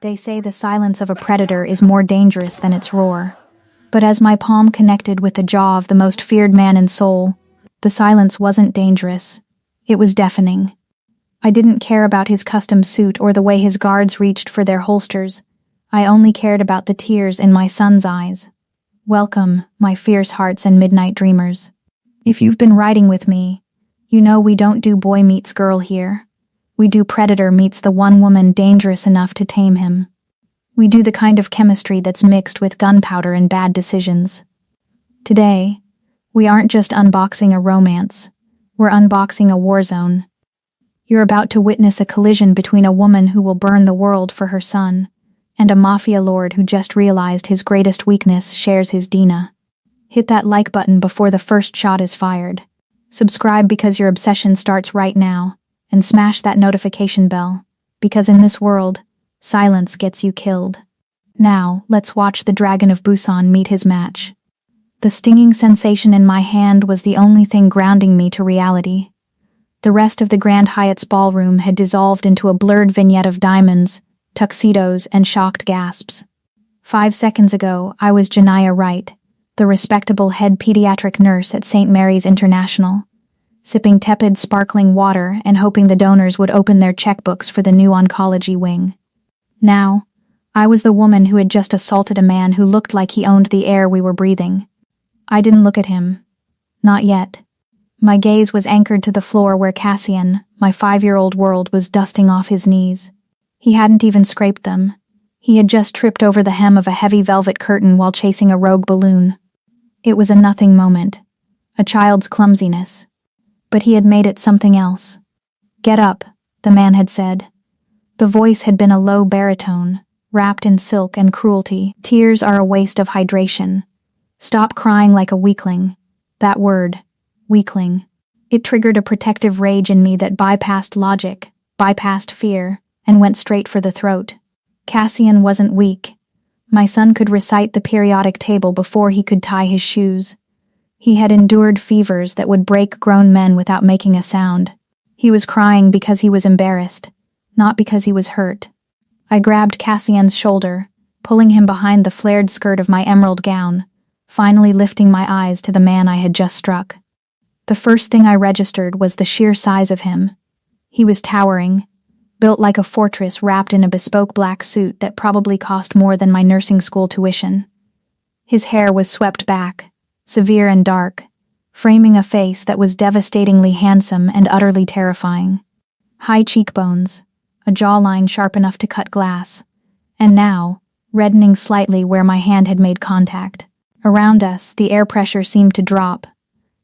They say the silence of a predator is more dangerous than its roar. But as my palm connected with the jaw of the most feared man in Seoul, the silence wasn't dangerous. It was deafening. I didn't care about his custom suit or the way his guards reached for their holsters. I only cared about the tears in my son's eyes. Welcome, my fierce hearts and midnight dreamers. If you've been riding with me, you know we don't do boy meets girl here. We do predator meets the one woman dangerous enough to tame him. We do the kind of chemistry that's mixed with gunpowder and bad decisions. Today, we aren't just unboxing a romance, we're unboxing a war zone. You're about to witness a collision between a woman who will burn the world for her son and a mafia lord who just realized his greatest weakness shares his Dina. Hit that like button before the first shot is fired. Subscribe because your obsession starts right now, and smash that notification bell, because in this world, silence gets you killed. Now, let's watch the Dragon of Busan meet his match. The stinging sensation in my hand was the only thing grounding me to reality. The rest of the Grand Hyatt's ballroom had dissolved into a blurred vignette of diamonds, tuxedos, and shocked gasps. 5 seconds ago, I was Janiyah Wright, the respectable head pediatric nurse at St. Mary's International, sipping tepid, sparkling water and hoping the donors would open their checkbooks for the new oncology wing. Now, I was the woman who had just assaulted a man who looked like he owned the air we were breathing. I didn't look at him. Not yet. My gaze was anchored to the floor where Cassian, my 5-year-old world, was dusting off his knees. He hadn't even scraped them. He had just tripped over the hem of a heavy velvet curtain while chasing a rogue balloon. It was a nothing moment. A child's clumsiness. But he had made it something else. "Get up," the man had said. The voice had been a low baritone, wrapped in silk and cruelty. "Tears are a waste of hydration. Stop crying like a weakling." That word, weakling. It triggered a protective rage in me that bypassed logic, bypassed fear, and went straight for the throat. Cassian wasn't weak. My son could recite the periodic table before he could tie his shoes. He had endured fevers that would break grown men without making a sound. He was crying because he was embarrassed, not because he was hurt. I grabbed Cassian's shoulder, pulling him behind the flared skirt of my emerald gown, finally lifting my eyes to the man I had just struck. The first thing I registered was the sheer size of him. He was towering, built like a fortress wrapped in a bespoke black suit that probably cost more than my nursing school tuition. His hair was swept back, severe and dark, framing a face that was devastatingly handsome and utterly terrifying. High cheekbones, a jawline sharp enough to cut glass, and now, reddening slightly where my hand had made contact. Around us, the air pressure seemed to drop.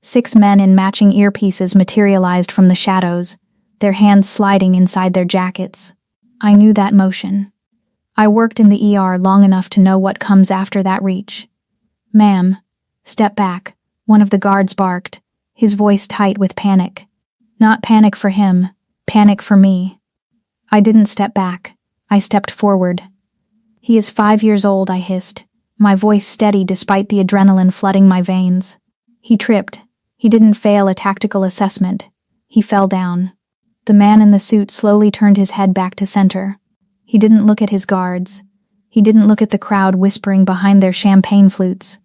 6 men in matching earpieces materialized from the shadows, their hands sliding inside their jackets. I knew that motion. I worked in the ER long enough to know what comes after that reach. "Ma'am, step back," one of the guards barked, his voice tight with panic. Not panic for him, panic for me. I didn't step back. I stepped forward. "He is 5 years old," I hissed, my voice steady despite the adrenaline flooding my veins. He tripped. He didn't fail a tactical assessment. He fell down. The man in the suit slowly turned his head back to center. He didn't look at his guards. He didn't look at the crowd whispering behind their champagne flutes.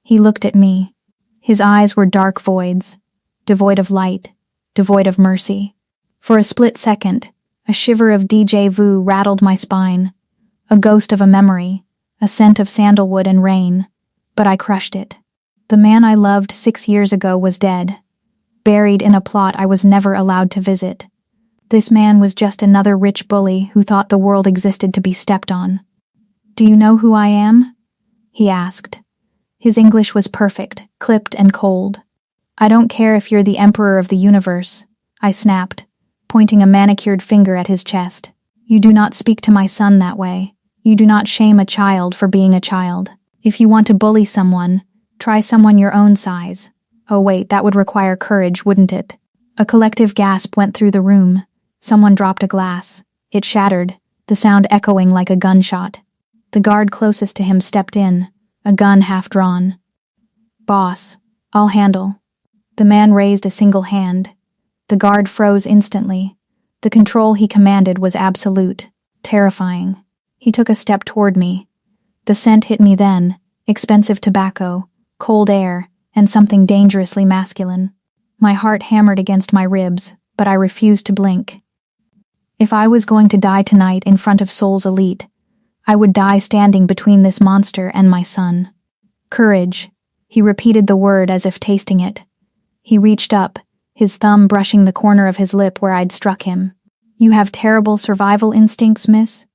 He looked at me. His eyes were dark voids, devoid of light, devoid of mercy. For a split second, a shiver of déjà vu rattled my spine, a ghost of a memory, a scent of sandalwood and rain, but I crushed it. The man I loved 6 years ago was dead, buried in a plot I was never allowed to visit. This man was just another rich bully who thought the world existed to be stepped on. "Do you know who I am?" he asked. His English was perfect, clipped and cold. "I don't care if you're the emperor of the universe," I snapped, pointing a manicured finger at his chest. "You do not speak to my son that way. You do not shame a child for being a child. If you want to bully someone, try someone your own size." Oh wait, that would require courage, wouldn't it? A collective gasp went through the room. Someone dropped a glass. It shattered, the sound echoing like a gunshot. The guard closest to him stepped in, a gun half drawn. "Boss, I'll handle." The man raised a single hand. The guard froze instantly. The control he commanded was absolute, terrifying. He took a step toward me. The scent hit me then, expensive tobacco, cold air, and something dangerously masculine. My heart hammered against my ribs, but I refused to blink. If I was going to die tonight in front of Soul's elite, I would die standing between this monster and my son. Courage. He repeated the word as if tasting it. He reached up, his thumb brushing the corner of his lip where I'd struck him. You have terrible survival instincts, miss?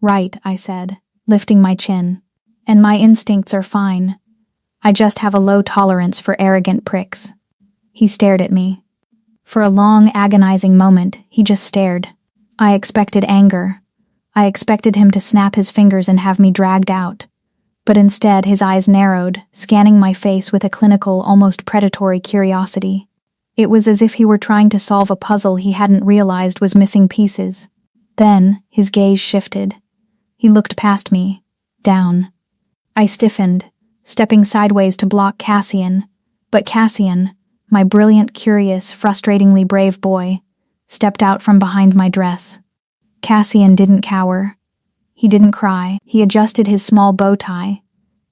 Right, I said, lifting my chin. And my instincts are fine. I just have a low tolerance for arrogant pricks. He stared at me. For a long, agonizing moment, he just stared. I expected anger. I expected him to snap his fingers and have me dragged out. But instead, his eyes narrowed, scanning my face with a clinical, almost predatory curiosity. It was as if he were trying to solve a puzzle he hadn't realized was missing pieces. Then, his gaze shifted. He looked past me, down. I stiffened, stepping sideways to block Cassian. But Cassian, my brilliant, curious, frustratingly brave boy, stepped out from behind my dress. Cassian didn't cower. He didn't cry. He adjusted his small bow tie,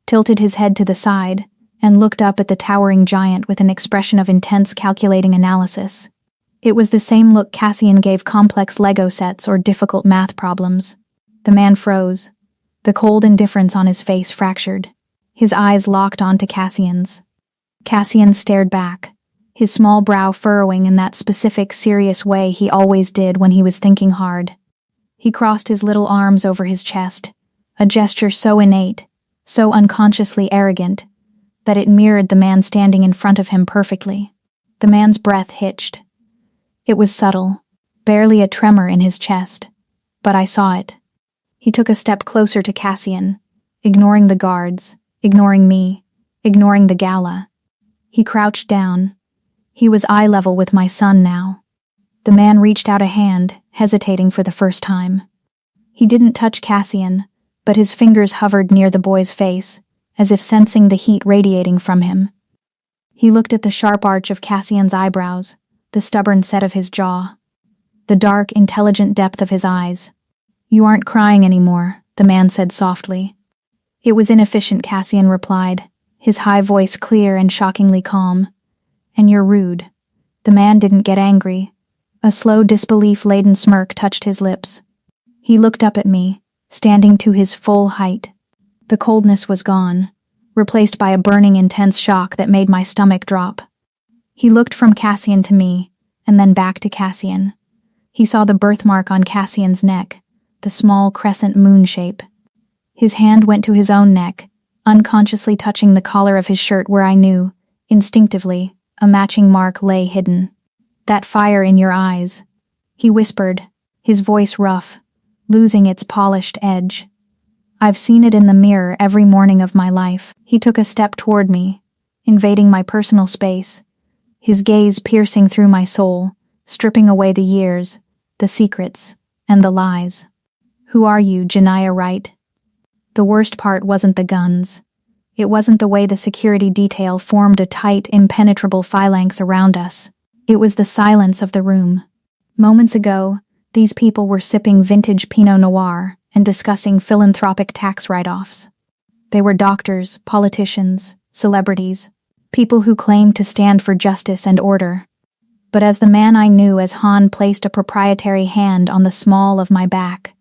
tilted his head to the side, and looked up at the towering giant with an expression of intense calculating analysis. It was the same look Cassian gave complex Lego sets or difficult math problems. The man froze. The cold indifference on his face fractured. His eyes locked onto Cassian's. Cassian stared back, his small brow furrowing in that specific, serious way he always did when he was thinking hard. He crossed his little arms over his chest, a gesture so innate, so unconsciously arrogant, that it mirrored the man standing in front of him perfectly. The man's breath hitched. It was subtle, barely a tremor in his chest, but I saw it. He took a step closer to Cassian, ignoring the guards, ignoring me, ignoring the gala. He crouched down. He was eye level with my son now. The man reached out a hand, hesitating for the first time. He didn't touch Cassian, but his fingers hovered near the boy's face, as if sensing the heat radiating from him. He looked at the sharp arch of Cassian's eyebrows, the stubborn set of his jaw, the dark, intelligent depth of his eyes. You aren't crying anymore, the man said softly. It was inefficient, Cassian replied, his high voice clear and shockingly calm. And you're rude. The man didn't get angry. A slow, disbelief-laden smirk touched his lips. He looked up at me, standing to his full height. The coldness was gone, replaced by a burning, intense shock that made my stomach drop. He looked from Cassian to me, and then back to Cassian. He saw the birthmark on Cassian's neck, the small crescent moon shape. His hand went to his own neck, unconsciously touching the collar of his shirt where I knew, instinctively, a matching mark lay hidden. That fire in your eyes, he whispered, his voice rough, losing its polished edge. I've seen it in the mirror every morning of my life. He took a step toward me, invading my personal space, his gaze piercing through my soul, stripping away the years, the secrets, and the lies. Who are you, Janiyah Wright? The worst part wasn't the guns. It wasn't the way the security detail formed a tight, impenetrable phalanx around us. It was the silence of the room. Moments ago, these people were sipping vintage Pinot Noir and discussing philanthropic tax write-offs. They were doctors, politicians, celebrities, people who claimed to stand for justice and order. But as the man I knew as Han placed a proprietary hand on the small of my back,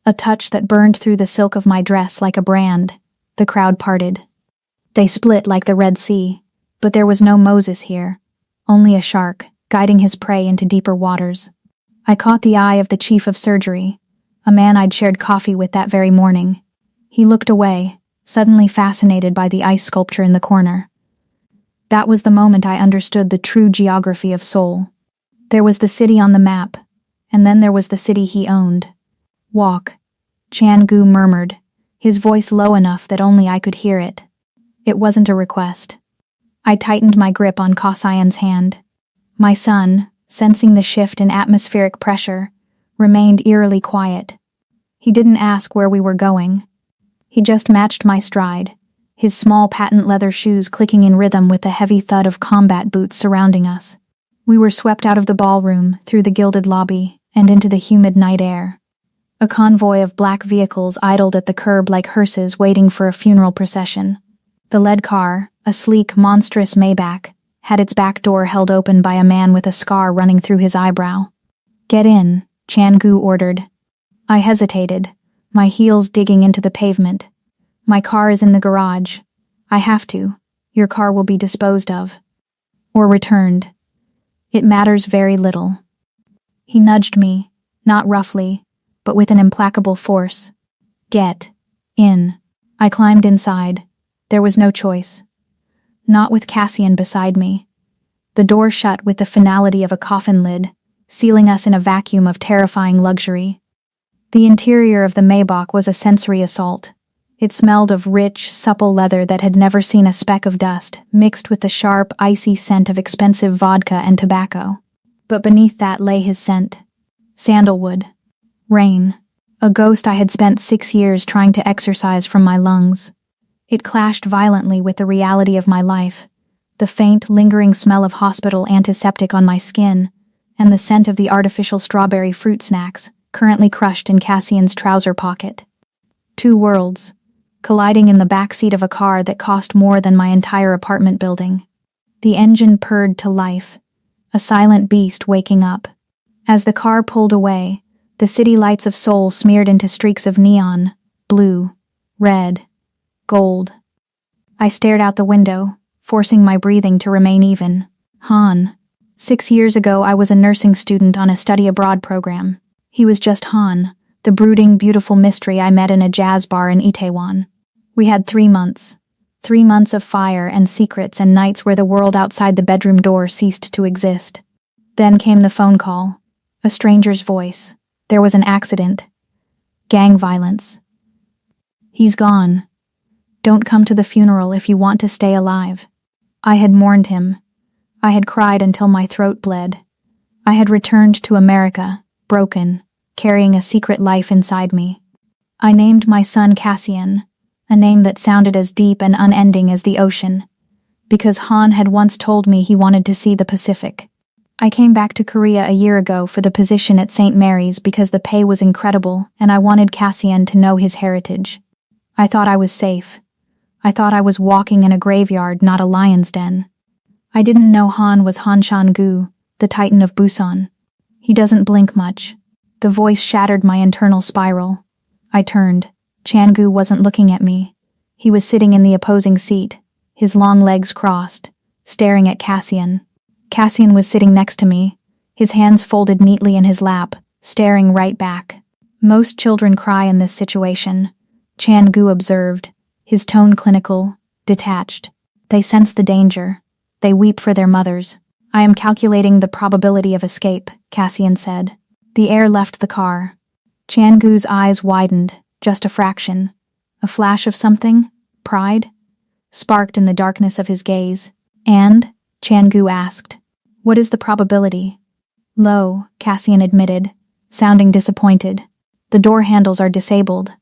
a touch that burned through the silk of my dress like a brand, the crowd parted. They split like the Red Sea, but there was no Moses here, only a shark, guiding his prey into deeper waters. I caught the eye of the chief of surgery, a man I'd shared coffee with that very morning. He looked away, suddenly fascinated by the ice sculpture in the corner. That was the moment I understood the true geography of Seoul. There was the city on the map, and then there was the city he owned. Walk, Chan-gu murmured, his voice low enough that only I could hear it. It wasn't a request. I tightened my grip on Kosyan's hand. My son, sensing the shift in atmospheric pressure, remained eerily quiet. He didn't ask where we were going. He just matched my stride, his small patent leather shoes clicking in rhythm with the heavy thud of combat boots surrounding us. We were swept out of the ballroom, through the gilded lobby, and into the humid night air. A convoy of black vehicles idled at the curb like hearses waiting for a funeral procession. The lead car, a sleek, monstrous Maybach, had its back door held open by a man with a scar running through his eyebrow. "Get in," Chan-gu ordered. I hesitated, my heels digging into the pavement. "My car is in the garage. I have to. Your car will be disposed of. Or returned. It matters very little." He nudged me, not roughly, but with an implacable force. "Get in." I climbed inside. There was no choice. Not with Cassian beside me. The door shut with the finality of a coffin lid, sealing us in a vacuum of terrifying luxury. The interior of the Maybach was a sensory assault. It smelled of rich, supple leather that had never seen a speck of dust, mixed with the sharp, icy scent of expensive vodka and tobacco. But beneath that lay his scent. Sandalwood. Rain. A ghost I had spent 6 years trying to exorcise from my lungs. It clashed violently with the reality of my life, the faint, lingering smell of hospital antiseptic on my skin, and the scent of the artificial strawberry fruit snacks, currently crushed in Cassian's trouser pocket. 2 worlds, colliding in the backseat of a car that cost more than my entire apartment building. The engine purred to life, a silent beast waking up. As the car pulled away, the city lights of Seoul smeared into streaks of neon, blue, red, gold. I stared out the window, forcing my breathing to remain even. Han. 6 years ago, I was a nursing student on a study abroad program. He was just Han, the brooding, beautiful mystery I met in a jazz bar in Itaewon. We had 3 months. 3 months of fire and secrets and nights where the world outside the bedroom door ceased to exist. Then came the phone call. A stranger's voice. There was an accident. Gang violence. "He's gone. Don't come to the funeral if you want to stay alive." I had mourned him. I had cried until my throat bled. I had returned to America, broken, carrying a secret life inside me. I named my son Cassian, a name that sounded as deep and unending as the ocean, because Han had once told me he wanted to see the Pacific. I came back to Korea a year ago for the position at St. Mary's because the pay was incredible and I wanted Cassian to know his heritage. I thought I was safe. I thought I was walking in a graveyard, not a lion's den. I didn't know Han was Han Shan-gu, the Titan of Busan. He doesn't blink much. The voice shattered my internal spiral. I turned. Chan-gu wasn't looking at me. He was sitting in the opposing seat, his long legs crossed, staring at Cassian. Cassian was sitting next to me, his hands folded neatly in his lap, staring right back. "Most children cry in this situation," Chan-gu observed, his tone clinical, detached. "They sense the danger. They weep for their mothers." "I am calculating the probability of escape," Cassian said. The air left the car. Chan-gu's eyes widened, just a fraction. A flash of something, pride, sparked in the darkness of his gaze. "And?" Chan-gu asked. "What is the probability?" "Low," Cassian admitted, sounding disappointed. "The door handles are disabled.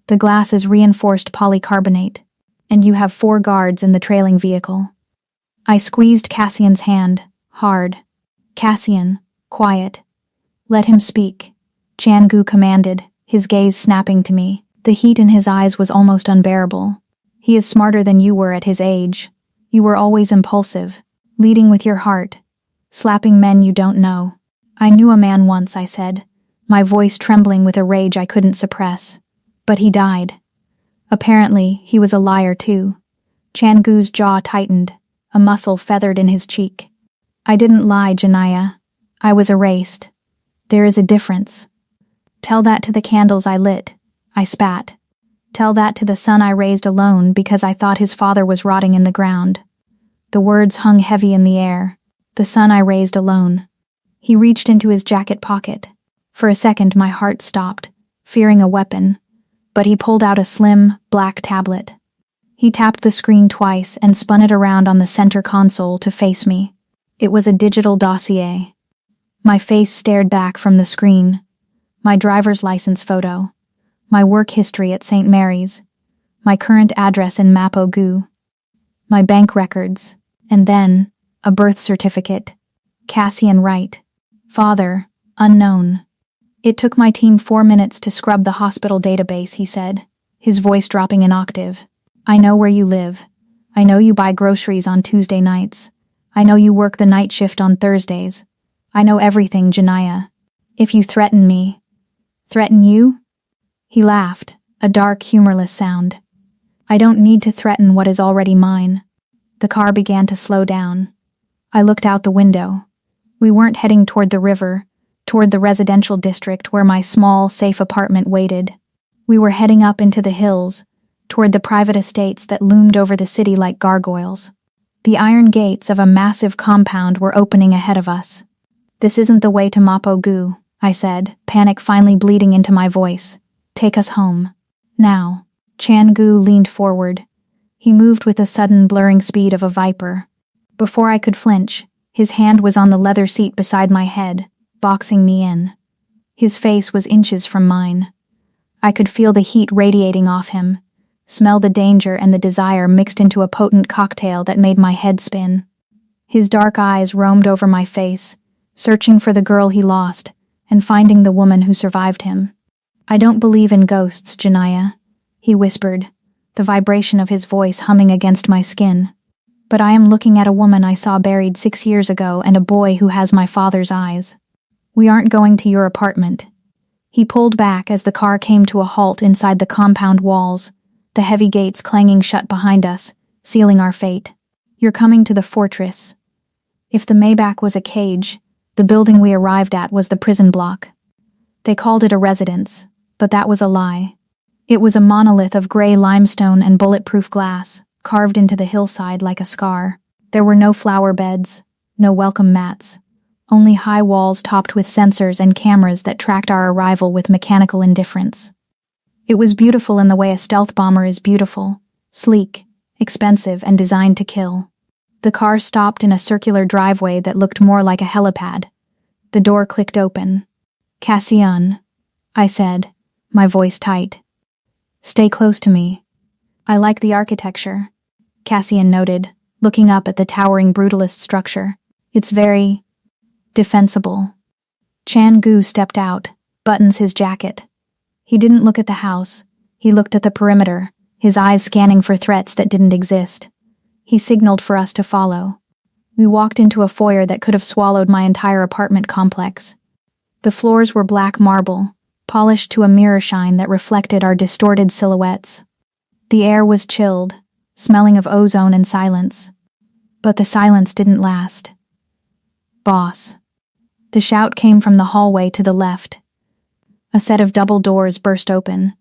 The glass is reinforced polycarbonate, and you have 4 guards in the trailing vehicle." I squeezed Cassian's hand, hard. "Cassian, quiet. Let him speak," Chan-gu commanded, his gaze snapping to me. The heat in his eyes was almost unbearable. "He is smarter than you were at his age. You were always impulsive, leading with your heart, slapping men you don't know." "I knew a man once," I said, my voice trembling with a rage I couldn't suppress. "But he died." Apparently, he was a liar too. Chan-gu's jaw tightened, a muscle feathered in his cheek. "I didn't lie, Janaya. I was erased. There is a difference. Tell that to the candles I lit," I spat. "Tell that to the son I raised alone because I thought his father was rotting in the ground." The words hung heavy in the air. The son I raised alone. He reached into his jacket pocket. For a second my heart stopped, fearing a weapon, but he pulled out a slim, black tablet. He tapped the screen twice and spun it around on the center console to face me. It was a digital dossier. My face stared back from the screen. My driver's license photo. My work history at St. Mary's. My current address in Mapo-gu. My bank records. And then, a birth certificate. Cassian Wright. Father, unknown. It took my team 4 minutes to scrub the hospital database, he said, his voice dropping an octave. I know where you live. I know you buy groceries on Tuesday nights. I know you work the night shift on Thursdays. I know everything, Janiyah. If you threaten me... Threaten you? He laughed, a dark, humorless sound. I don't need to threaten what is already mine. The car began to slow down. I looked out the window. We weren't heading toward the river, toward the residential district where my small, safe apartment waited. We were heading up into the hills, toward the private estates that loomed over the city like gargoyles. The iron gates of a massive compound were opening ahead of us. This isn't the way to Mapo Gu, I said, panic finally bleeding into my voice. Take us home. Now. Chan Gu leaned forward. He moved with the sudden blurring speed of a viper. Before I could flinch, his hand was on the leather seat beside my head, boxing me in. His face was inches from mine. I could feel the heat radiating off him, smell the danger and the desire mixed into a potent cocktail that made my head spin. His dark eyes roamed over my face, searching for the girl he lost and finding the woman who survived him. I don't believe in ghosts, Janiyah, he whispered, the vibration of his voice humming against my skin. But I am looking at a woman I saw buried 6 years ago and a boy who has my father's eyes. We aren't going to your apartment. He pulled back as the car came to a halt inside the compound walls, the heavy gates clanging shut behind us, sealing our fate. You're coming to the fortress. If the Maybach was a cage, the building we arrived at was the prison block. They called it a residence, but that was a lie. It was a monolith of gray limestone and bulletproof glass, carved into the hillside like a scar. There were no flower beds, no welcome mats, only high walls topped with sensors and cameras that tracked our arrival with mechanical indifference. It was beautiful in the way a stealth bomber is beautiful, sleek, expensive, and designed to kill. The car stopped in a circular driveway that looked more like a helipad. The door clicked open. Cassian, I said, my voice tight. Stay close to me. I like the architecture, Cassian noted, looking up at the towering brutalist structure. It's very defensible. Chan Gu stepped out, buttons his jacket. He didn't look at the house. He looked at the perimeter, his eyes scanning for threats that didn't exist. He signaled for us to follow. We walked into a foyer that could have swallowed my entire apartment complex. The floors were black marble, polished to a mirror shine that reflected our distorted silhouettes. The air was chilled, smelling of ozone and silence. But the silence didn't last. Boss. The shout came from the hallway to the left. A set of double doors burst open,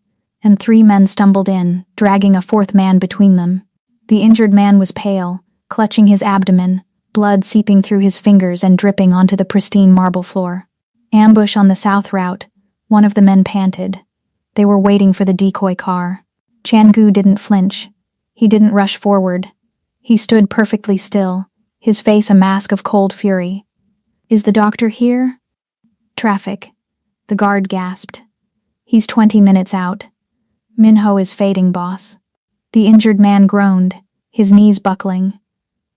and 3 men stumbled in, dragging a 4th man between them. The injured man was pale, clutching his abdomen, blood seeping through his fingers and dripping onto the pristine marble floor. Ambush on the south route, one of the men panted. They were waiting for the decoy car. Chan Gu didn't flinch. He didn't rush forward. He stood perfectly still, his face a mask of cold fury. Is the doctor here? Traffic. The guard gasped. He's 20 minutes out. Minho is fading, boss. The injured man groaned, his knees buckling.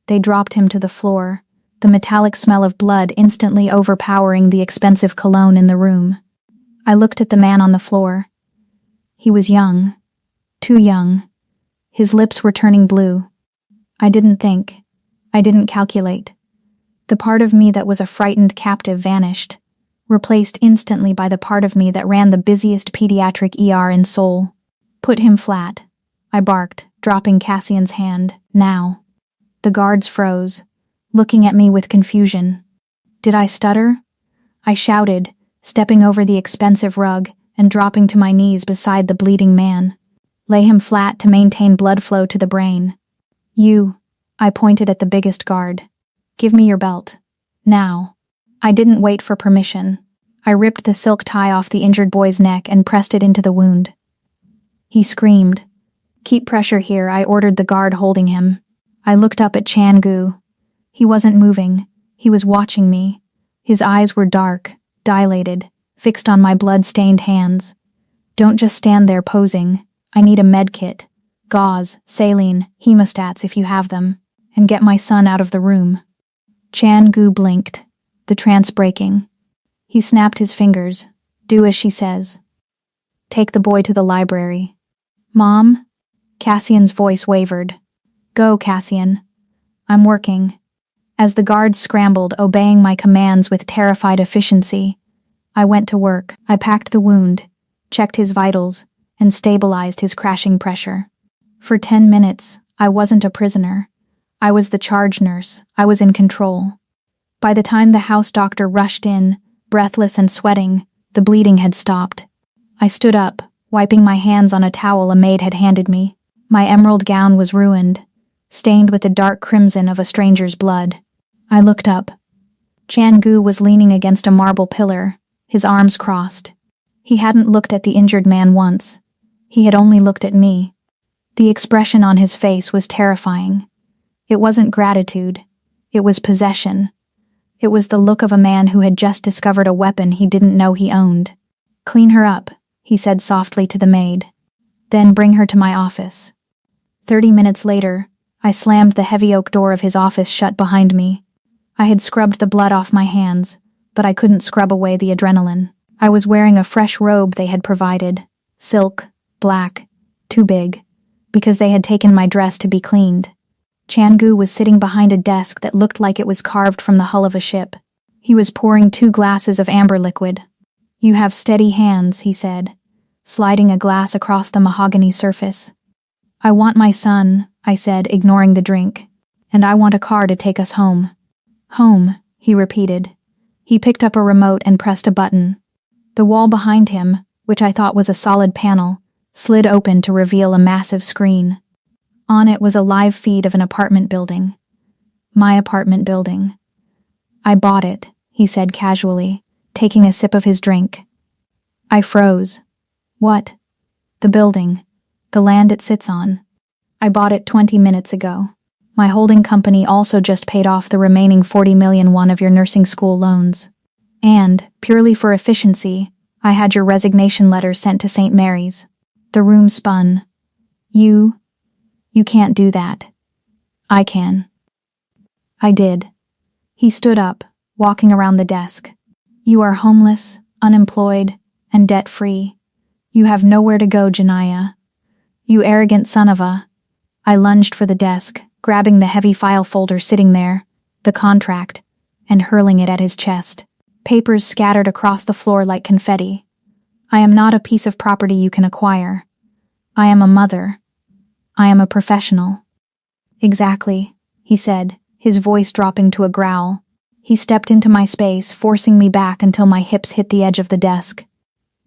They dropped him to the floor, the metallic smell of blood instantly overpowering the expensive cologne in the room. I looked at the man on the floor. He was young. Too young. His lips were turning blue. I didn't think. I didn't calculate. The part of me that was a frightened captive vanished, replaced instantly by the part of me that ran the busiest pediatric ER in Seoul. Put him flat, I barked, dropping Cassian's hand. Now. The guards froze, looking at me with confusion. Did I stutter? I shouted, stepping over the expensive rug and dropping to my knees beside the bleeding man. Lay him flat to maintain blood flow to the brain. You, I pointed at the biggest guard. Give me your belt. Now. I didn't wait for permission. I ripped the silk tie off the injured boy's neck and pressed it into the wound. He screamed. Keep pressure here, I ordered the guard holding him. I looked up at Chan Gu. He wasn't moving. He was watching me. His eyes were dark, dilated, fixed on my blood-stained hands. Don't just stand there posing. I need a med kit. Gauze, saline, hemostats if you have them. And get my son out of the room. Chan Gu blinked, the trance breaking. He snapped his fingers. Do as she says. Take the boy to the library. Mom? Cassian's voice wavered. Go, Cassian. I'm working. As the guards scrambled, obeying my commands with terrified efficiency, I went to work. I packed the wound, checked his vitals, and stabilized his crashing pressure. For 10 minutes, I wasn't a prisoner. I was the charge nurse. I was in control. By the time the house doctor rushed in, breathless and sweating, the bleeding had stopped. I stood up, wiping my hands on a towel a maid had handed me. My emerald gown was ruined, stained with the dark crimson of a stranger's blood. I looked up. Chan-gu was leaning against a marble pillar, his arms crossed. He hadn't looked at the injured man once. He had only looked at me. The expression on his face was terrifying. It wasn't gratitude. It was possession. It was the look of a man who had just discovered a weapon he didn't know he owned. Clean her up, he said softly to the maid. Then bring her to my office. 30 minutes later, I slammed the heavy oak door of his office shut behind me. I had scrubbed the blood off my hands, but I couldn't scrub away the adrenaline. I was wearing a fresh robe they had provided. Silk, black, too big, because they had taken my dress to be cleaned. Chan-gu was sitting behind a desk that looked like it was carved from the hull of a ship. He was pouring 2 glasses of amber liquid. You have steady hands, he said, sliding a glass across the mahogany surface. I want my son, I said, ignoring the drink, and I want a car to take us home. Home, he repeated. He picked up a remote and pressed a button. The wall behind him, which I thought was a solid panel, slid open to reveal a massive screen. On it was a live feed of an apartment building. My apartment building. I bought it, he said casually, taking a sip of his drink. I froze. What? The building. The land it sits on. I bought it 20 minutes ago. My holding company also just paid off the remaining 40 million won of your nursing school loans. And, purely for efficiency, I had your resignation letter sent to St. Mary's. The room spun. You can't do that. I can. I did. He stood up, walking around the desk. You are homeless, unemployed, and debt-free. You have nowhere to go, Janaya. You arrogant son of a... I lunged for the desk, grabbing the heavy file folder sitting there, the contract, and hurling it at his chest. Papers scattered across the floor like confetti. I am not a piece of property you can acquire. I am a mother. I am a professional. Exactly, he said, his voice dropping to a growl. He stepped into my space, forcing me back until my hips hit the edge of the desk.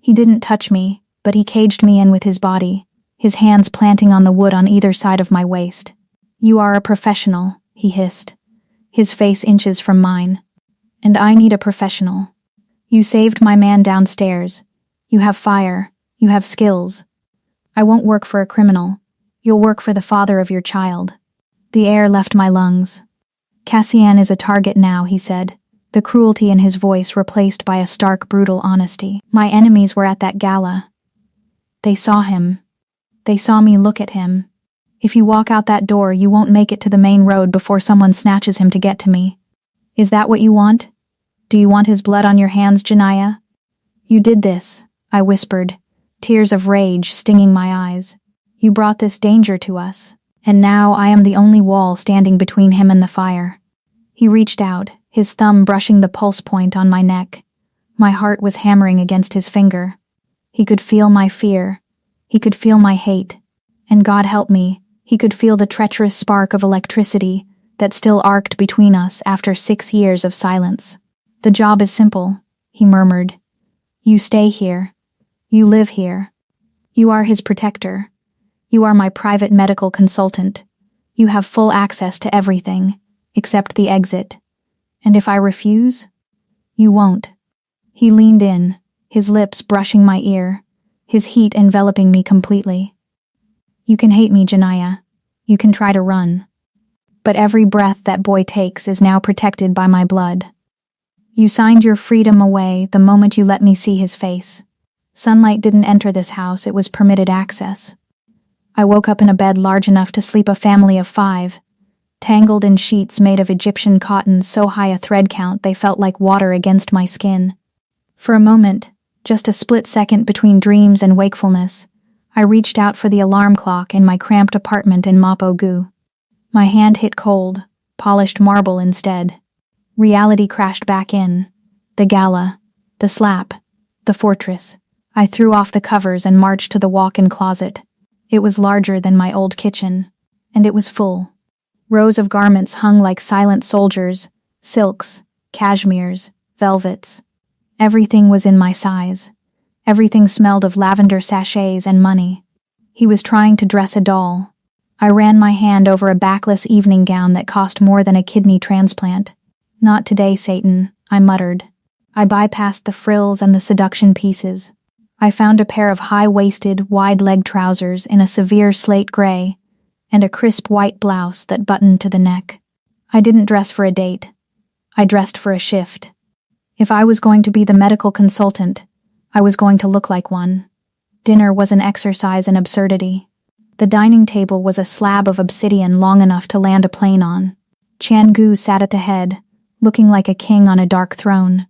He didn't touch me, but he caged me in with his body, his hands planting on the wood on either side of my waist. You are a professional, he hissed, his face inches from mine. And I need a professional. You saved my man downstairs. You have fire. You have skills. I won't work for a criminal. You'll work for the father of your child. The air left my lungs. Cassian is a target now, he said, the cruelty in his voice replaced by a stark, brutal honesty. My enemies were at that gala. They saw him. They saw me look at him. If you walk out that door, you won't make it to the main road before someone snatches him to get to me. Is that what you want? Do you want his blood on your hands, Janaya? You did this, I whispered, tears of rage stinging my eyes. You brought this danger to us, and now I am the only wall standing between him and the fire. He reached out, his thumb brushing the pulse point on my neck. My heart was hammering against his finger. He could feel my fear. He could feel my hate. And God help me, he could feel the treacherous spark of electricity that still arced between us after 6 years of silence. The job is simple, he murmured. You stay here. You live here. You are his protector. You are my private medical consultant. You have full access to everything, except the exit. And if I refuse, you won't. He leaned in, his lips brushing my ear, his heat enveloping me completely. You can hate me, Janaya. You can try to run. But every breath that boy takes is now protected by my blood. You signed your freedom away the moment you let me see his face. Sunlight didn't enter this house, it was permitted access. I woke up in a bed large enough to sleep a family of 5, tangled in sheets made of Egyptian cotton so high a thread count they felt like water against my skin. For a moment, Just a split second between dreams and wakefulness. I reached out for the alarm clock in my cramped apartment in Mapo-gu. My hand hit cold, polished marble instead. Reality crashed back in. The gala, the slap, the fortress. I threw off the covers and marched to the walk-in closet. It was larger than my old kitchen, and it was full. Rows of garments hung like silent soldiers, silks, cashmeres, velvets. Everything was in my size. Everything smelled of lavender sachets and money. He was trying to dress a doll. I ran my hand over a backless evening gown that cost more than a kidney transplant. "Not today, Satan," I muttered. I bypassed the frills and the seduction pieces. I found a pair of high-waisted, wide-leg trousers in a severe slate gray and a crisp white blouse that buttoned to the neck. I didn't dress for a date. I dressed for a shift. If I was going to be the medical consultant, I was going to look like one. Dinner was an exercise in absurdity. The dining table was a slab of obsidian long enough to land a plane on. Chan-gu sat at the head, looking like a king on a dark throne.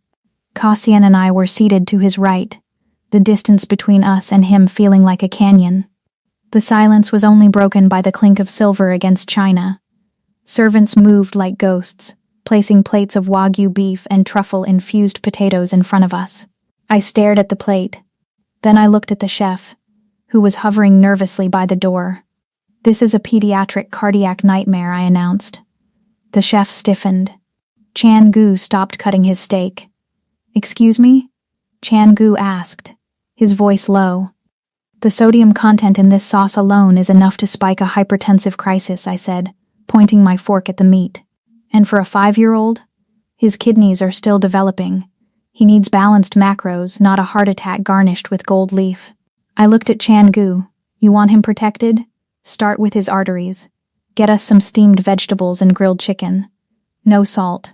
Cassian and I were seated to his right, the distance between us and him feeling like a canyon. The silence was only broken by the clink of silver against china. Servants moved like ghosts, placing plates of Wagyu beef and truffle-infused potatoes in front of us. I stared at the plate. Then I looked at the chef, who was hovering nervously by the door. "This is a pediatric cardiac nightmare," I announced. The chef stiffened. Chan-gu stopped cutting his steak. "Excuse me?" Chan-gu asked, his voice low. "The sodium content in this sauce alone is enough to spike a hypertensive crisis," I said, pointing my fork at the meat. "And for a 5-year-old? His kidneys are still developing. He needs balanced macros, not a heart attack garnished with gold leaf." I looked at Chan-gu. "You want him protected? Start with his arteries. Get us some steamed vegetables and grilled chicken. No salt."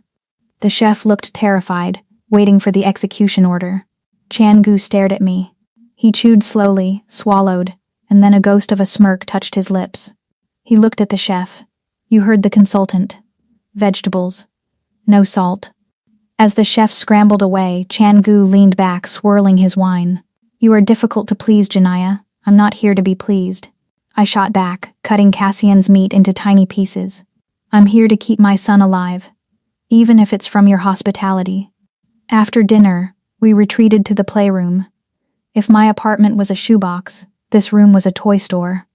The chef looked terrified, waiting for the execution order. Chan-gu stared at me. He chewed slowly, swallowed, and then a ghost of a smirk touched his lips. He looked at the chef. "You heard the consultant. Vegetables. No salt." As the chef scrambled away, Chan-gu leaned back, swirling his wine. "You are difficult to please, Janaya. I'm not here to be pleased." I shot back, cutting Cassian's meat into tiny pieces. "I'm here to keep my son alive, even if it's from your hospitality." After dinner, we retreated to the playroom. If my apartment was a shoebox, this room was a toy store.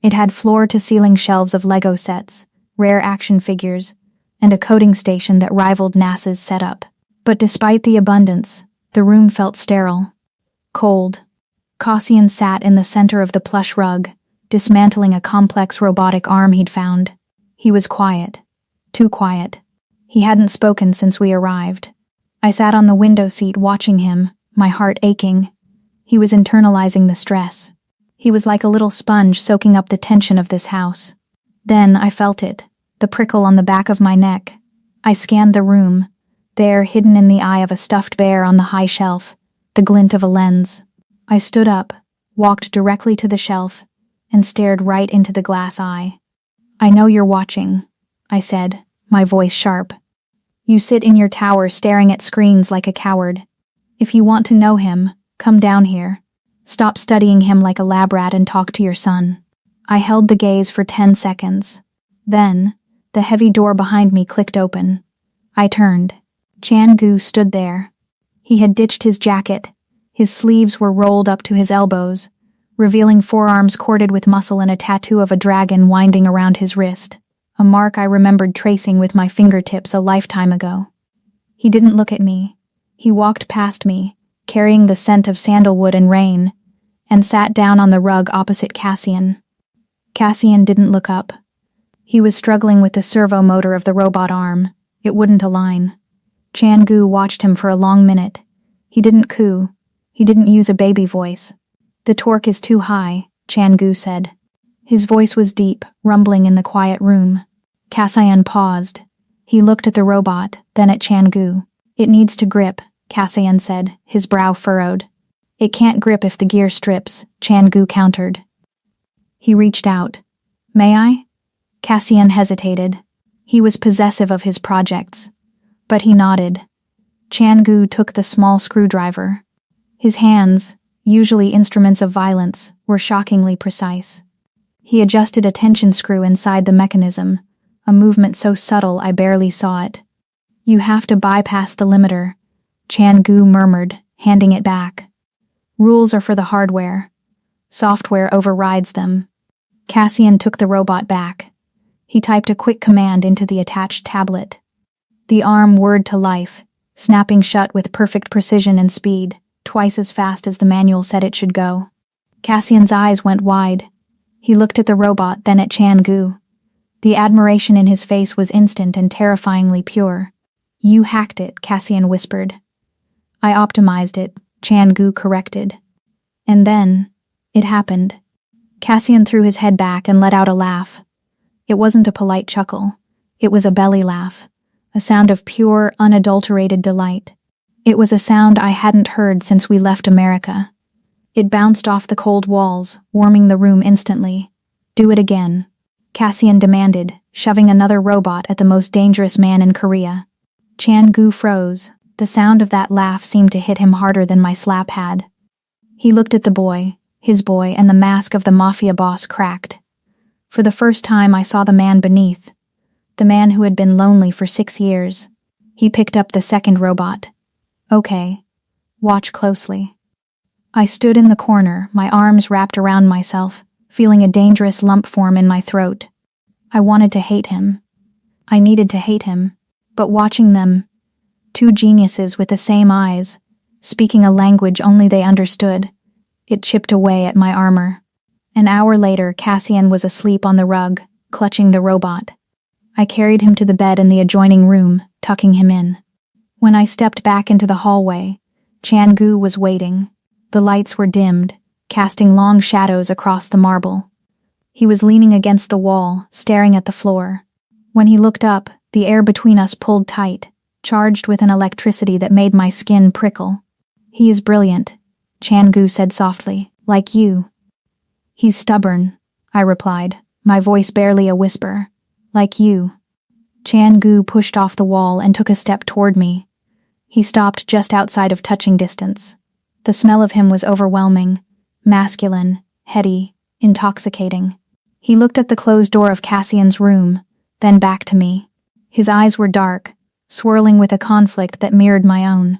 It had floor-to-ceiling shelves of Lego sets, rare action figures, and a coding station that rivaled NASA's setup. But despite the abundance, the room felt sterile. Cold. Cassian sat in the center of the plush rug, dismantling a complex robotic arm he'd found. He was quiet. Too quiet. He hadn't spoken since we arrived. I sat on the window seat watching him, my heart aching. He was internalizing the stress. He was like a little sponge soaking up the tension of this house. Then I felt it, the prickle on the back of my neck. I scanned the room, there hidden in the eye of a stuffed bear on the high shelf, the glint of a lens. I stood up, walked directly to the shelf, and stared right into the glass eye. "I know you're watching," I said, my voice sharp. "You sit in your tower staring at screens like a coward. If you want to know him, come down here. Stop studying him like a lab rat and talk to your son." I held the gaze for 10 seconds. Then, the heavy door behind me clicked open. I turned. Chan-gu stood there. He had ditched his jacket. His sleeves were rolled up to his elbows, revealing forearms corded with muscle and a tattoo of a dragon winding around his wrist, a mark I remembered tracing with my fingertips a lifetime ago. He didn't look at me. He walked past me, carrying the scent of sandalwood and rain, and sat down on the rug opposite Cassian. Cassian didn't look up. He was struggling with the servo motor of the robot arm. It wouldn't align. Chan-gu watched him for a long minute. He didn't coo. He didn't use a baby voice. "The torque is too high," Chan-gu said. His voice was deep, rumbling in the quiet room. Cassian paused. He looked at the robot, then at Chan-gu. "It needs to grip," Cassian said, his brow furrowed. "It can't grip if the gear strips," Chan-gu countered. He reached out. "May I?" Cassian hesitated. He was possessive of his projects. But he nodded. Chan-gu took the small screwdriver. His hands, usually instruments of violence, were shockingly precise. He adjusted a tension screw inside the mechanism, a movement so subtle I barely saw it. "You have to bypass the limiter," Chan-gu murmured, handing it back. "Rules are for the hardware. Software overrides them." Cassian took the robot back. He typed a quick command into the attached tablet. The arm whirred to life, snapping shut with perfect precision and speed, twice as fast as the manual said it should go. Cassian's eyes went wide. He looked at the robot, then at Chan-gu. The admiration in his face was instant and terrifyingly pure. "You hacked it," Cassian whispered. "I optimized it," Chan-gu corrected. And then, it happened. Cassian threw his head back and let out a laugh. It wasn't a polite chuckle. It was a belly laugh, a sound of pure, unadulterated delight. It was a sound I hadn't heard since we left America. It bounced off the cold walls, warming the room instantly. "Do it again," Cassian demanded, shoving another robot at the most dangerous man in Korea. Chan-gu froze. The sound of that laugh seemed to hit him harder than my slap had. He looked at the boy, his boy, and the mask of the Mafia boss cracked. For the first time I saw the man beneath, the man who had been lonely for 6 years. He picked up the second robot. "Okay, watch closely." I stood in the corner, my arms wrapped around myself, feeling a dangerous lump form in my throat. I wanted to hate him. I needed to hate him, but watching them, two geniuses with the same eyes, speaking a language only they understood, it chipped away at my armor. An hour later, Cassian was asleep on the rug, clutching the robot. I carried him to the bed in the adjoining room, tucking him in. When I stepped back into the hallway, Chan-gu was waiting. The lights were dimmed, casting long shadows across the marble. He was leaning against the wall, staring at the floor. When he looked up, the air between us pulled tight, charged with an electricity that made my skin prickle. "He is brilliant," Chan-gu said softly, "like you." "He's stubborn," I replied, my voice barely a whisper. "Like you." Chan-gu pushed off the wall and took a step toward me. He stopped just outside of touching distance. The smell of him was overwhelming, masculine, heady, intoxicating. He looked at the closed door of Cassian's room, then back to me. His eyes were dark, swirling with a conflict that mirrored my own.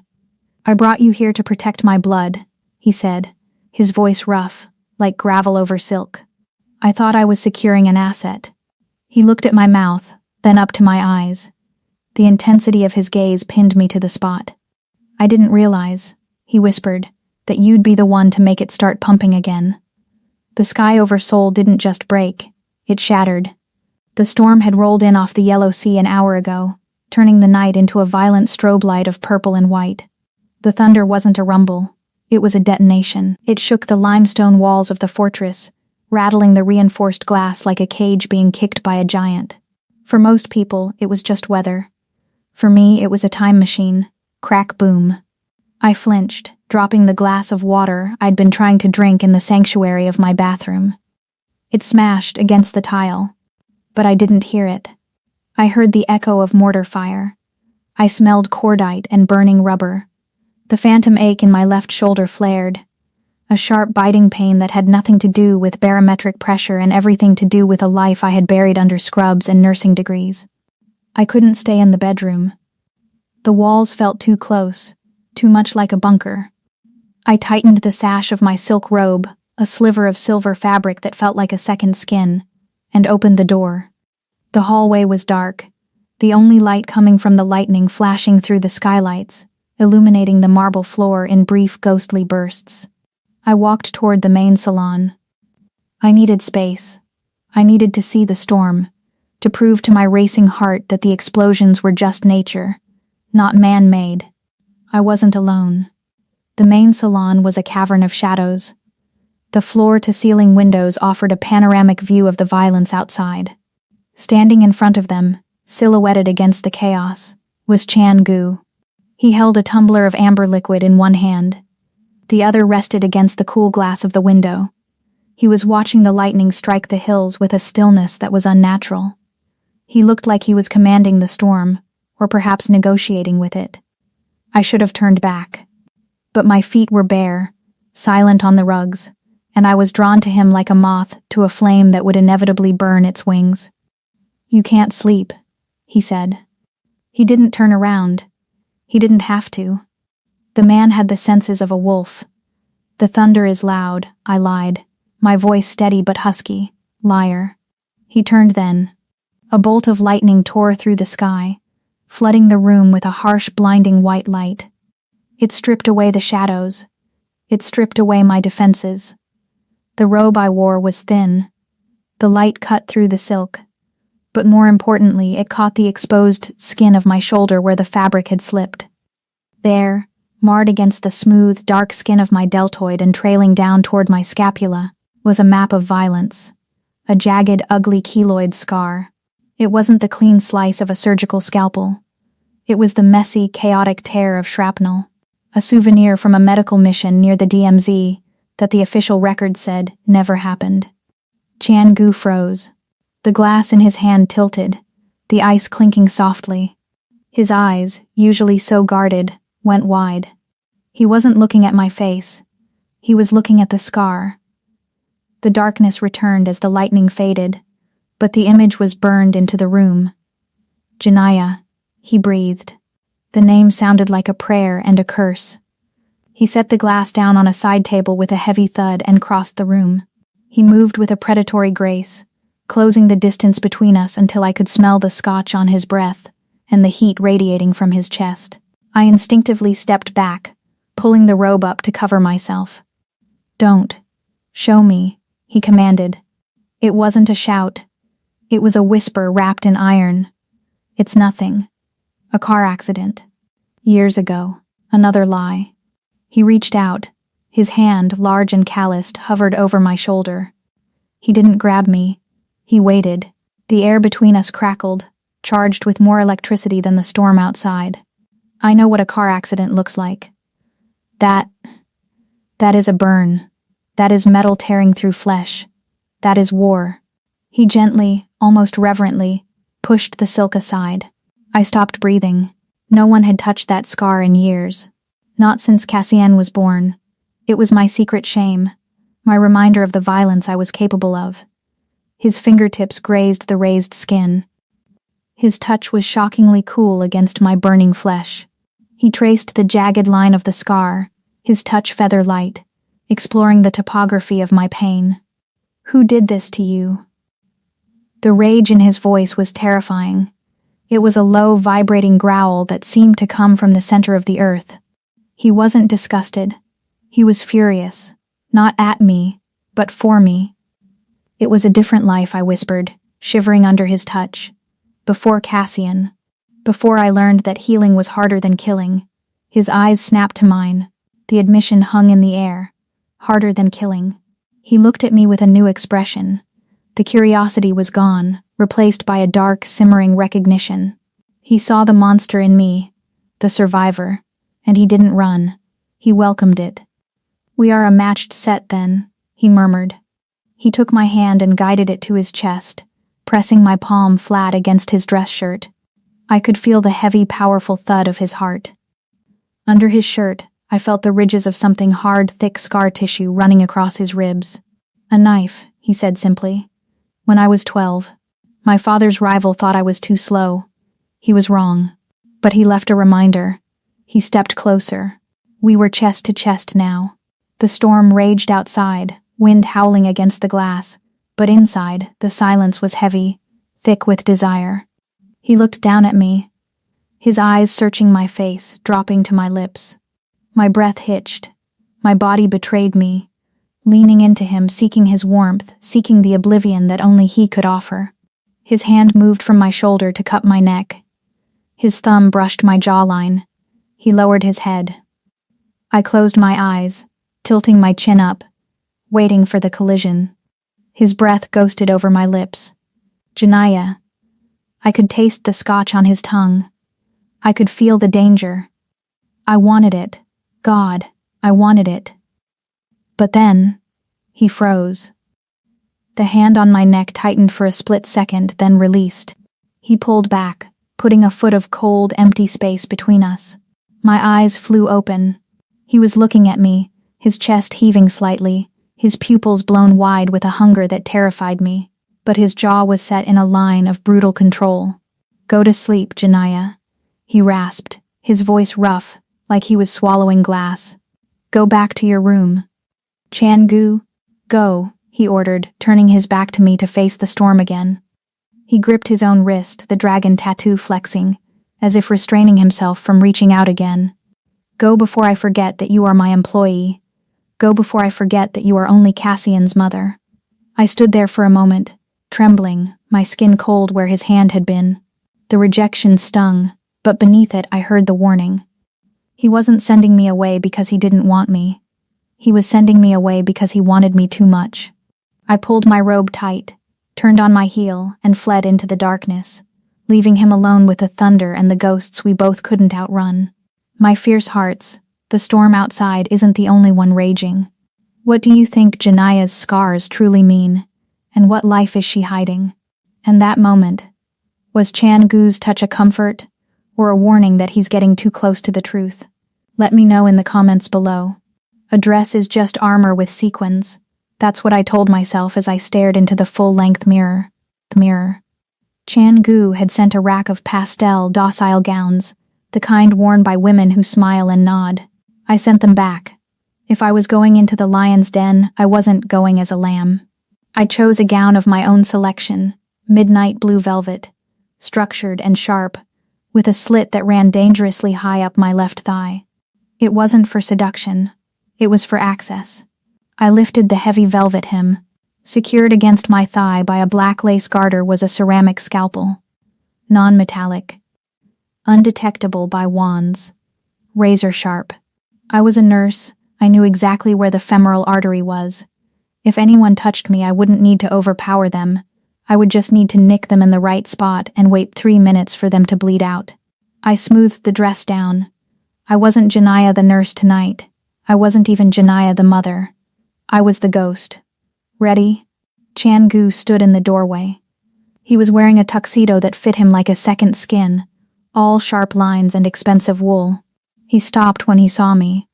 "I brought you here to protect my blood," he said, his voice rough, like gravel over silk. I thought I was securing an asset. He looked at my mouth, then up to my eyes. The intensity of his gaze pinned me to the spot. "I didn't realize," he whispered, "that you'd be the one to make it start pumping again." The sky over Seoul didn't just break, it shattered. The storm had rolled in off the Yellow Sea an hour ago, turning the night into a violent strobe light of purple and white. The thunder wasn't a rumble, it was a detonation. It shook the limestone walls of the fortress, rattling the reinforced glass like a cage being kicked by a giant. For most people, it was just weather. For me, it was a time machine. Crack boom. I flinched, dropping the glass of water I'd been trying to drink in the sanctuary of my bathroom. It smashed against the tile, but I didn't hear it. I heard the echo of mortar fire. I smelled cordite and burning rubber. The phantom ache in my left shoulder flared, a sharp biting pain that had nothing to do with barometric pressure and everything to do with a life I had buried under scrubs and nursing degrees. I couldn't stay in the bedroom. The walls felt too close, too much like a bunker. I tightened the sash of my silk robe, a sliver of silver fabric that felt like a second skin, and opened the door. The hallway was dark, the only light coming from the lightning flashing through the skylights, illuminating the marble floor in brief ghostly bursts. I walked toward the main salon. I needed space. I needed to see the storm, to prove to my racing heart that the explosions were just nature, not man-made. I wasn't alone. The main salon was a cavern of shadows. The floor-to-ceiling windows offered a panoramic view of the violence outside. Standing in front of them, silhouetted against the chaos, was Chan-gu. He held a tumbler of amber liquid in one hand. The other rested against the cool glass of the window. He was watching the lightning strike the hills with a stillness that was unnatural. He looked like he was commanding the storm, or perhaps negotiating with it. I should have turned back. But my feet were bare, silent on the rugs, and I was drawn to him like a moth to a flame that would inevitably burn its wings. "You can't sleep," he said. He didn't turn around. He didn't have to. The man had the senses of a wolf. "The thunder is loud," I lied, my voice steady but husky. Liar. He turned then. A bolt of lightning tore through the sky, flooding the room with a harsh, blinding white light. It stripped away the shadows. It stripped away my defenses. The robe I wore was thin. The light cut through the silk. But more importantly, it caught the exposed skin of my shoulder where the fabric had slipped. There, marred against the smooth, dark skin of my deltoid and trailing down toward my scapula, was a map of violence. A jagged, ugly keloid scar. It wasn't the clean slice of a surgical scalpel. It was the messy, chaotic tear of shrapnel. A souvenir from a medical mission near the DMZ that the official record said never happened. Chan Gu froze. The glass in his hand tilted, the ice clinking softly. His eyes, usually so guarded, went wide. He wasn't looking at my face. He was looking at the scar. The darkness returned as the lightning faded, but the image was burned into the room. "Janaya," he breathed. The name sounded like a prayer and a curse. He set the glass down on a side table with a heavy thud and crossed the room. He moved with a predatory grace, closing the distance between us until I could smell the scotch on his breath and the heat radiating from his chest. I instinctively stepped back, pulling the robe up to cover myself. "Don't. Show me," he commanded. It wasn't a shout. It was a whisper wrapped in iron. "It's nothing. A car accident. Years ago. Another lie." He reached out. His hand, large and calloused, hovered over my shoulder. He didn't grab me. He waited. The air between us crackled, charged with more electricity than the storm outside. "I know what a car accident looks like. That is a burn. That is metal tearing through flesh. That is war." He gently, almost reverently, pushed the silk aside. I stopped breathing. No one had touched that scar in years. Not since Cassienne was born. It was my secret shame, my reminder of the violence I was capable of. His fingertips grazed the raised skin. His touch was shockingly cool against my burning flesh. He traced the jagged line of the scar, his touch feather light, exploring the topography of my pain. "Who did this to you?" The rage in his voice was terrifying. It was a low, vibrating growl that seemed to come from the center of the earth. He wasn't disgusted. He was furious. Not at me, but for me. "It was a different life," I whispered, shivering under his touch. "Before Cassian. Before I learned that healing was harder than killing." His eyes snapped to mine. The admission hung in the air. Harder than killing. He looked at me with a new expression. The curiosity was gone, replaced by a dark, simmering recognition. He saw the monster in me, the survivor, and he didn't run. He welcomed it. "We are a matched set, then," he murmured. He took my hand and guided it to his chest, pressing my palm flat against his dress shirt. I could feel the heavy, powerful thud of his heart. Under his shirt, I felt the ridges of something hard, thick scar tissue running across his ribs. "A knife," he said simply. "When I was 12. My father's rival thought I was too slow. He was wrong. But he left a reminder." He stepped closer. We were chest to chest now. The storm raged outside, wind howling against the glass, but inside, the silence was heavy, thick with desire. He looked down at me, his eyes searching my face, dropping to my lips. My breath hitched. My body betrayed me, leaning into him, seeking his warmth, seeking the oblivion that only he could offer. His hand moved from my shoulder to cup my neck. His thumb brushed my jawline. He lowered his head. I closed my eyes, tilting my chin up, waiting for the collision. His breath ghosted over my lips. "Janaya." I could taste the scotch on his tongue. I could feel the danger. I wanted it. God, I wanted it. But then, he froze. The hand on my neck tightened for a split second, then released. He pulled back, putting a foot of cold, empty space between us. My eyes flew open. He was looking at me, his chest heaving slightly, his pupils blown wide with a hunger that terrified me, but his jaw was set in a line of brutal control. "Go to sleep, Janaya," he rasped, his voice rough, like he was swallowing glass. "Go back to your room." "Chan-gu, go," he ordered, turning his back to me to face the storm again. He gripped his own wrist, the dragon tattoo flexing, as if restraining himself from reaching out again. "Go before I forget that you are my employee. Go before I forget that you are only Cassian's mother." I stood there for a moment, trembling, my skin cold where his hand had been. The rejection stung, but beneath it I heard the warning. He wasn't sending me away because he didn't want me. He was sending me away because he wanted me too much. I pulled my robe tight, turned on my heel, and fled into the darkness, leaving him alone with the thunder and the ghosts we both couldn't outrun. My fierce hearts, the storm outside isn't the only one raging. What do you think Janaya's scars truly mean? And what life is she hiding? And that moment, was Chan-gu's touch a comfort, or a warning that he's getting too close to the truth? Let me know in the comments below. A dress is just armor with sequins. That's what I told myself as I stared into the full-length mirror. Chan-gu had sent a rack of pastel, docile gowns, the kind worn by women who smile and nod. I sent them back. If I was going into the lion's den, I wasn't going as a lamb. I chose a gown of my own selection, midnight blue velvet, structured and sharp, with a slit that ran dangerously high up my left thigh. It wasn't for seduction. It was for access. I lifted the heavy velvet hem. Secured against my thigh by a black lace garter was a ceramic scalpel. Non-metallic. Undetectable by wands. Razor sharp. I was a nurse. I knew exactly where the femoral artery was. If anyone touched me, I wouldn't need to overpower them. I would just need to nick them in the right spot and wait 3 minutes for them to bleed out. I smoothed the dress down. I wasn't Janaya the nurse tonight. I wasn't even Janaya the mother. I was the ghost. "Ready?" Chan-gu stood in the doorway. He was wearing a tuxedo that fit him like a second skin, all sharp lines and expensive wool. He stopped when he saw me.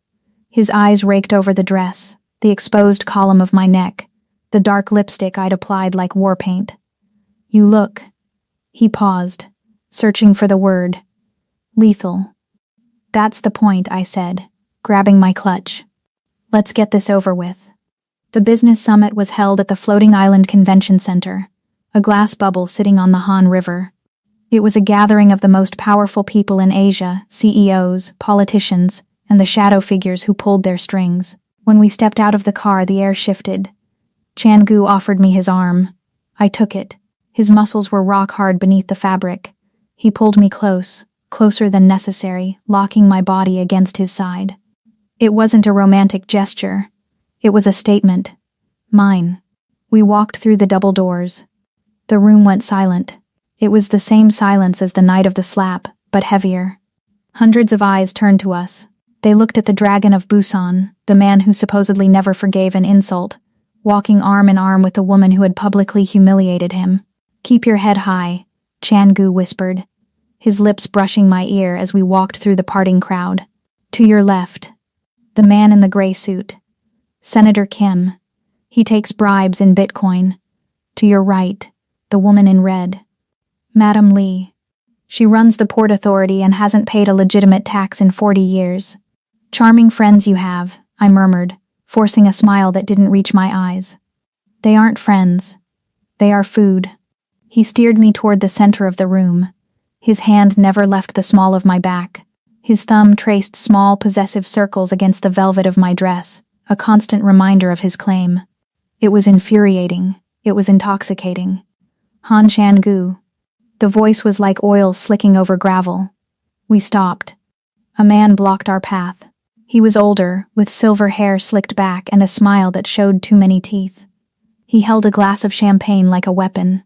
His eyes raked over the dress, the exposed column of my neck, the dark lipstick I'd applied like war paint. "You look..." He paused, searching for the word. "Lethal." "That's the point," I said, grabbing my clutch. "Let's get this over with." The business summit was held at the Floating Island Convention Center, a glass bubble sitting on the Han River. It was a gathering of the most powerful people in Asia, CEOs, politicians, and the shadow figures who pulled their strings. When we stepped out of the car, the air shifted. Chan-gu offered me his arm. I took it. His muscles were rock hard beneath the fabric. He pulled me close, closer than necessary, locking my body against his side. It wasn't a romantic gesture. It was a statement. Mine. We walked through the double doors. The room went silent. It was the same silence as the night of the slap, but heavier. Hundreds of eyes turned to us. They looked at the Dragon of Busan, the man who supposedly never forgave an insult, walking arm in arm with the woman who had publicly humiliated him. "Keep your head high," Chan-gu whispered, his lips brushing my ear as we walked through the parting crowd. "To your left, the man in the gray suit. Senator Kim. He takes bribes in Bitcoin. To your right, the woman in red. Madam Lee. She runs the Port Authority and hasn't paid a legitimate tax in 40 years. Charming friends you have," I murmured, forcing a smile that didn't reach my eyes. "They aren't friends. They are food." He steered me toward the center of the room. His hand never left the small of my back. His thumb traced small, possessive circles against the velvet of my dress, a constant reminder of his claim. It was infuriating. It was intoxicating. "Han Chan-gu." The voice was like oil slicking over gravel. We stopped. A man blocked our path. He was older, with silver hair slicked back and a smile that showed too many teeth. He held a glass of champagne like a weapon.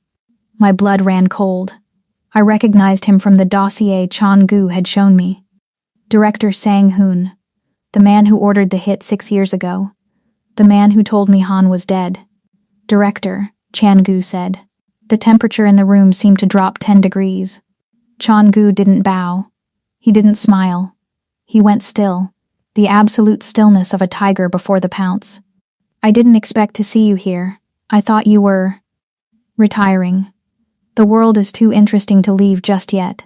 My blood ran cold. I recognized him from the dossier Chan-gu had shown me. Director Sang-hoon, the man who ordered the hit 6 years ago. The man who told me Han was dead. "Director," Chan-gu said. The temperature in the room seemed to drop 10 degrees. Chan-gu didn't bow. He didn't smile. He went still, the absolute stillness of a tiger before the pounce. I didn't expect to see you here. I thought you were retiring. The world is too interesting to leave just yet.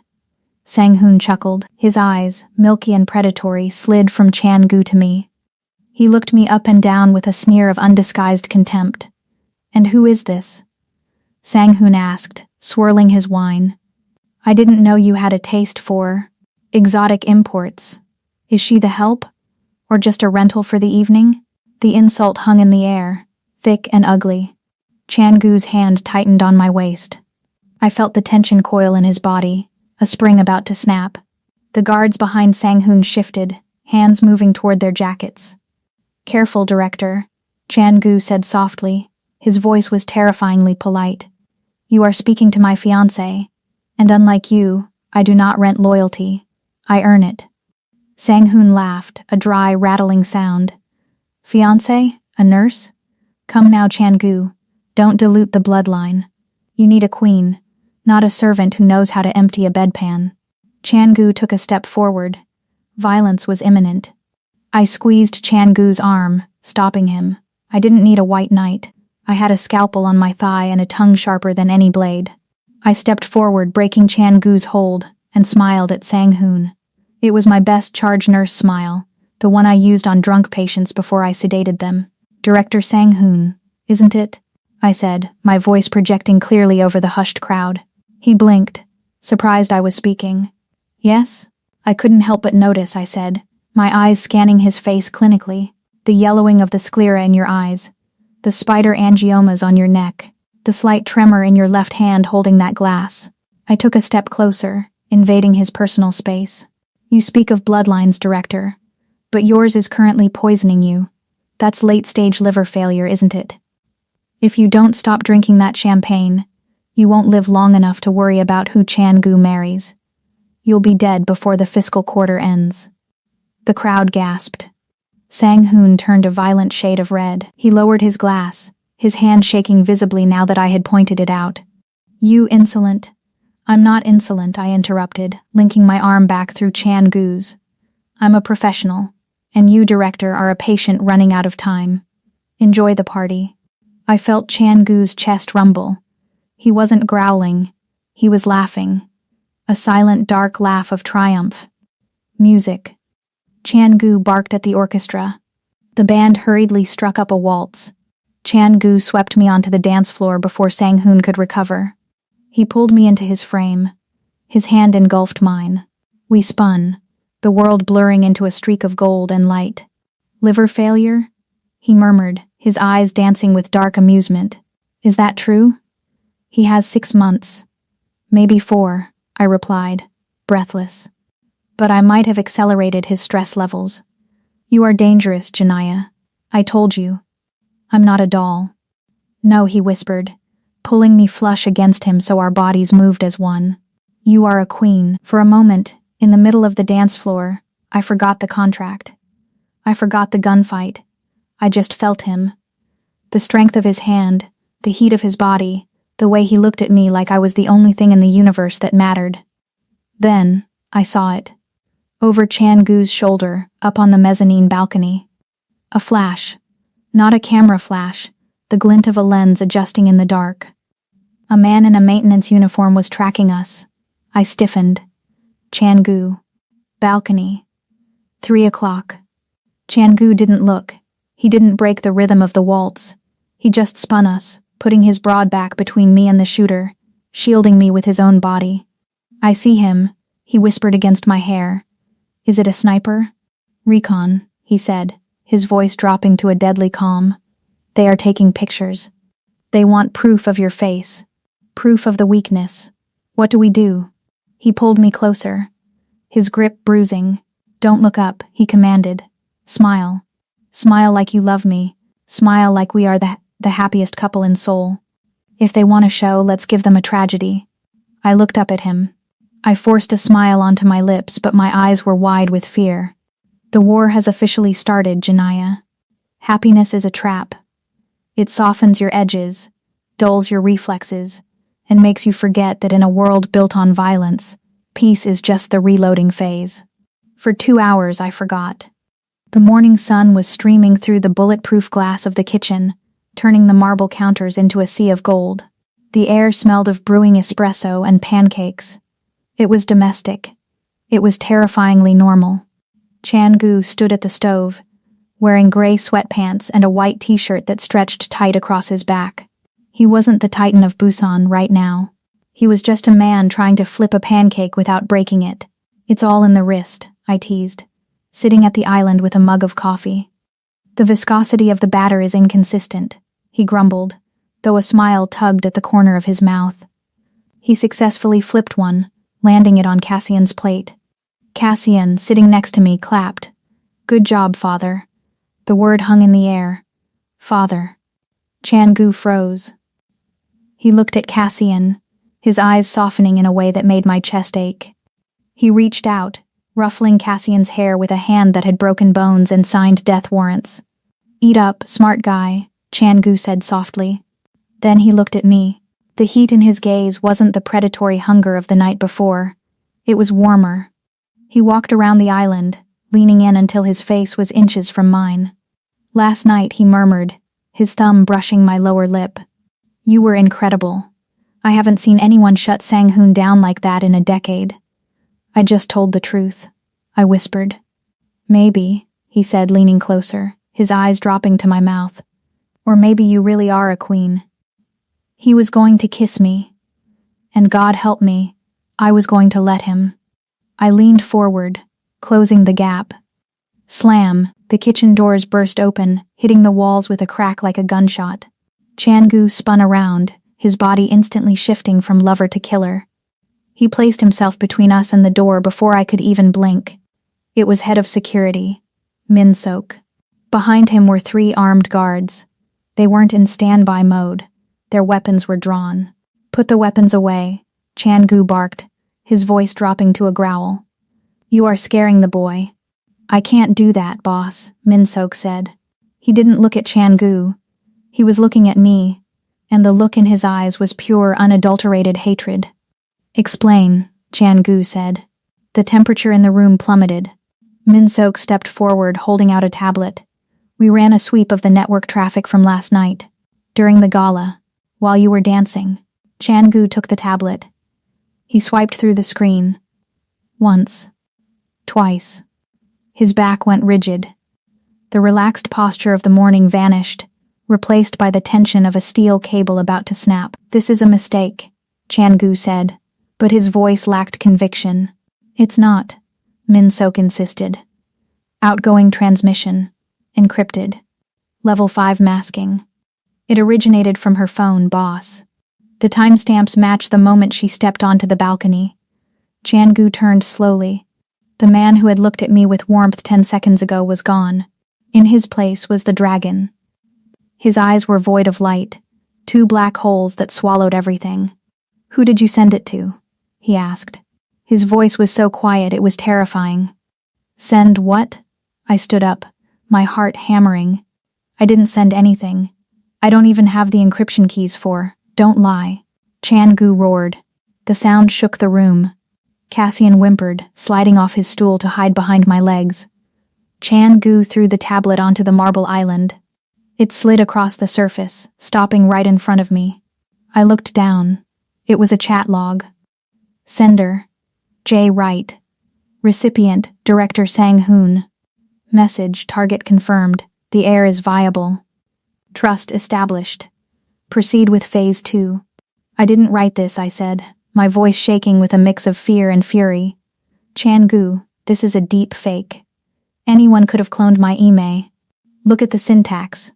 Sang-hoon chuckled. His eyes, milky and predatory, slid from Chan-gu to me. He looked me up and down with a sneer of undisguised contempt. "And who is this?" Sang-hoon asked, swirling his wine. "I didn't know you had a taste for exotic imports. Is she the help? Or just a rental for the evening?" The insult hung in the air, thick and ugly. Chan-gu's hand tightened on my waist. I felt the tension coil in his body, a spring about to snap. The guards behind Sang-hoon shifted, hands moving toward their jackets. "Careful, Director," Chan-gu said softly. His voice was terrifyingly polite. "You are speaking to my fiancé, and unlike you, I do not rent loyalty. I earn it." Sang-hoon laughed, a dry, rattling sound. "Fiancé? A nurse? Come now, Chan-gu. Don't dilute the bloodline. You need a queen, not a servant who knows how to empty a bedpan." Chan-gu took a step forward. Violence was imminent. I squeezed Chan-gu's arm, stopping him. I didn't need a white knight. I had a scalpel on my thigh and a tongue sharper than any blade. I stepped forward, breaking Chan-gu's hold, and smiled at Sang-hoon. It was my best charge nurse smile, the one I used on drunk patients before I sedated them. "Director Sang-hoon, isn't it?" I said, my voice projecting clearly over the hushed crowd. He blinked, surprised I was speaking. "Yes?" I couldn't help but notice, I said, my eyes scanning his face clinically. "The yellowing of the sclera in your eyes, the spider angiomas on your neck, the slight tremor in your left hand holding that glass." I took a step closer, invading his personal space. "You speak of bloodlines, Director, but yours is currently poisoning you. That's late-stage liver failure, isn't it? If you don't stop drinking that champagne, you won't live long enough to worry about who Chan-gu marries. You'll be dead before the fiscal quarter ends." The crowd gasped. Sang-hoon turned a violent shade of red. He lowered his glass, his hand shaking visibly now that I had pointed it out. "You insolent." "I'm not insolent," I interrupted, linking my arm back through Chan-gu's. "I'm a professional, and you, Director, are a patient running out of time. Enjoy the party." I felt Chan-gu's chest rumble. He wasn't growling. He was laughing. A silent, dark laugh of triumph. Music. Chan-gu barked at the orchestra. The band hurriedly struck up a waltz. Chan-gu swept me onto the dance floor before Sang-hoon could recover. He pulled me into his frame. His hand engulfed mine. We spun, the world blurring into a streak of gold and light. "Liver failure?" he murmured, his eyes dancing with dark amusement. "Is that true?" "He has 6 months. Maybe 4, I replied, breathless. But I might have accelerated his stress levels. "You are dangerous, Janaya. I told you. I'm not a doll." "No," he whispered, pulling me flush against him so our bodies moved as one. "You are a queen." For a moment, in the middle of the dance floor, I forgot the contract. I forgot the gunfight. I just felt him. The strength of his hand, the heat of his body, the way he looked at me like I was the only thing in the universe that mattered. Then, I saw it. Over Chan-gu's shoulder, up on the mezzanine balcony. A flash. Not a camera flash, the glint of a lens adjusting in the dark. A man in a maintenance uniform was tracking us. I stiffened. Chan-gu. Balcony. 3 o'clock. Chan-gu didn't look. He didn't break the rhythm of the waltz. He just spun us, putting his broad back between me and the shooter, shielding me with his own body. "I see him," he whispered against my hair. "Is it a sniper?" "Recon," he said, his voice dropping to a deadly calm. "They are taking pictures. They want proof of your face. Proof of the weakness. What do we do?" He pulled me closer, his grip bruising. "Don't look up," he commanded. "Smile. Smile like you love me. Smile like we are the happiest couple in Seoul. If they want a show, let's give them a tragedy." I looked up at him. I forced a smile onto my lips, but my eyes were wide with fear. "The war has officially started, Janaya. Happiness is a trap. It softens your edges, dulls your reflexes, and makes you forget that in a world built on violence, peace is just the reloading phase." For 2 hours I forgot. The morning sun was streaming through the bulletproof glass of the kitchen, turning the marble counters into a sea of gold. The air smelled of brewing espresso and pancakes. It was domestic. It was terrifyingly normal. Chan-gu stood at the stove, wearing gray sweatpants and a white t-shirt that stretched tight across his back. He wasn't the Titan of Busan right now. He was just a man trying to flip a pancake without breaking it. It's all in the wrist, I teased, sitting at the island with a mug of coffee. The viscosity of the batter is inconsistent, he grumbled, though a smile tugged at the corner of his mouth. He successfully flipped one, landing it on Cassian's plate. Cassian, sitting next to me, clapped. Good job, father. The word hung in the air. Father. Chan-gu froze. He looked at Cassian, his eyes softening in a way that made my chest ache. He reached out, ruffling Cassian's hair with a hand that had broken bones and signed death warrants. Eat up, smart guy, Chan-gu said softly. Then he looked at me. The heat in his gaze wasn't the predatory hunger of the night before. It was warmer. He walked around the island, leaning in until his face was inches from mine. Last night, he murmured, his thumb brushing my lower lip. You were incredible. I haven't seen anyone shut Sang-hoon down like that in a decade. I just told the truth, I whispered. Maybe, he said, leaning closer, his eyes dropping to my mouth. Or maybe you really are a queen. He was going to kiss me. And God help me, I was going to let him. I leaned forward, closing the gap. Slam, the kitchen doors burst open, hitting the walls with a crack like a gunshot. Chan-gu spun around, his body instantly shifting from lover to killer. He placed himself between us and the door before I could even blink. It was head of security, Min-sok. Behind him were 3 armed guards. They weren't in standby mode. Their weapons were drawn. Put the weapons away, Chan-gu barked, his voice dropping to a growl. You are scaring the boy. I can't do that, boss, Min-sok said. He didn't look at Chan-gu. He was looking at me, and the look in his eyes was pure, unadulterated hatred. Explain, Chan-gu said. The temperature in the room plummeted. Min-sok stepped forward, holding out a tablet. We ran a sweep of the network traffic from last night. During the gala, while you were dancing, Chan-gu took the tablet. He swiped through the screen. Once. Twice. His back went rigid. The relaxed posture of the morning vanished, replaced by the tension of a steel cable about to snap. This is a mistake, Chan-gu said, but his voice lacked conviction. It's not, Min-sok insisted. Outgoing transmission. Encrypted. Level 5 masking. It originated from her phone, boss. The timestamps match the moment she stepped onto the balcony. Chan-gu turned slowly. The man who had looked at me with warmth 10 seconds ago was gone. In his place was the dragon. His eyes were void of light, 2 black holes that swallowed everything. Who did you send it to? He asked. His voice was so quiet it was terrifying. Send what? I stood up, my heart hammering. I didn't send anything. I don't even have the encryption keys for. Don't lie. Chan-gu roared. The sound shook the room. Cassian whimpered, sliding off his stool to hide behind my legs. Chan-gu threw the tablet onto the marble island. It slid across the surface, stopping right in front of me. I looked down. It was a chat log. Sender, J. Wright. Recipient, Director Sang-hoon. Message, target confirmed. The heir is viable. Trust established. Proceed with Phase 2. I didn't write this, I said, my voice shaking with a mix of fear and fury. Chan-gu, this is a deep fake. Anyone could have cloned my email. Look at the syntax.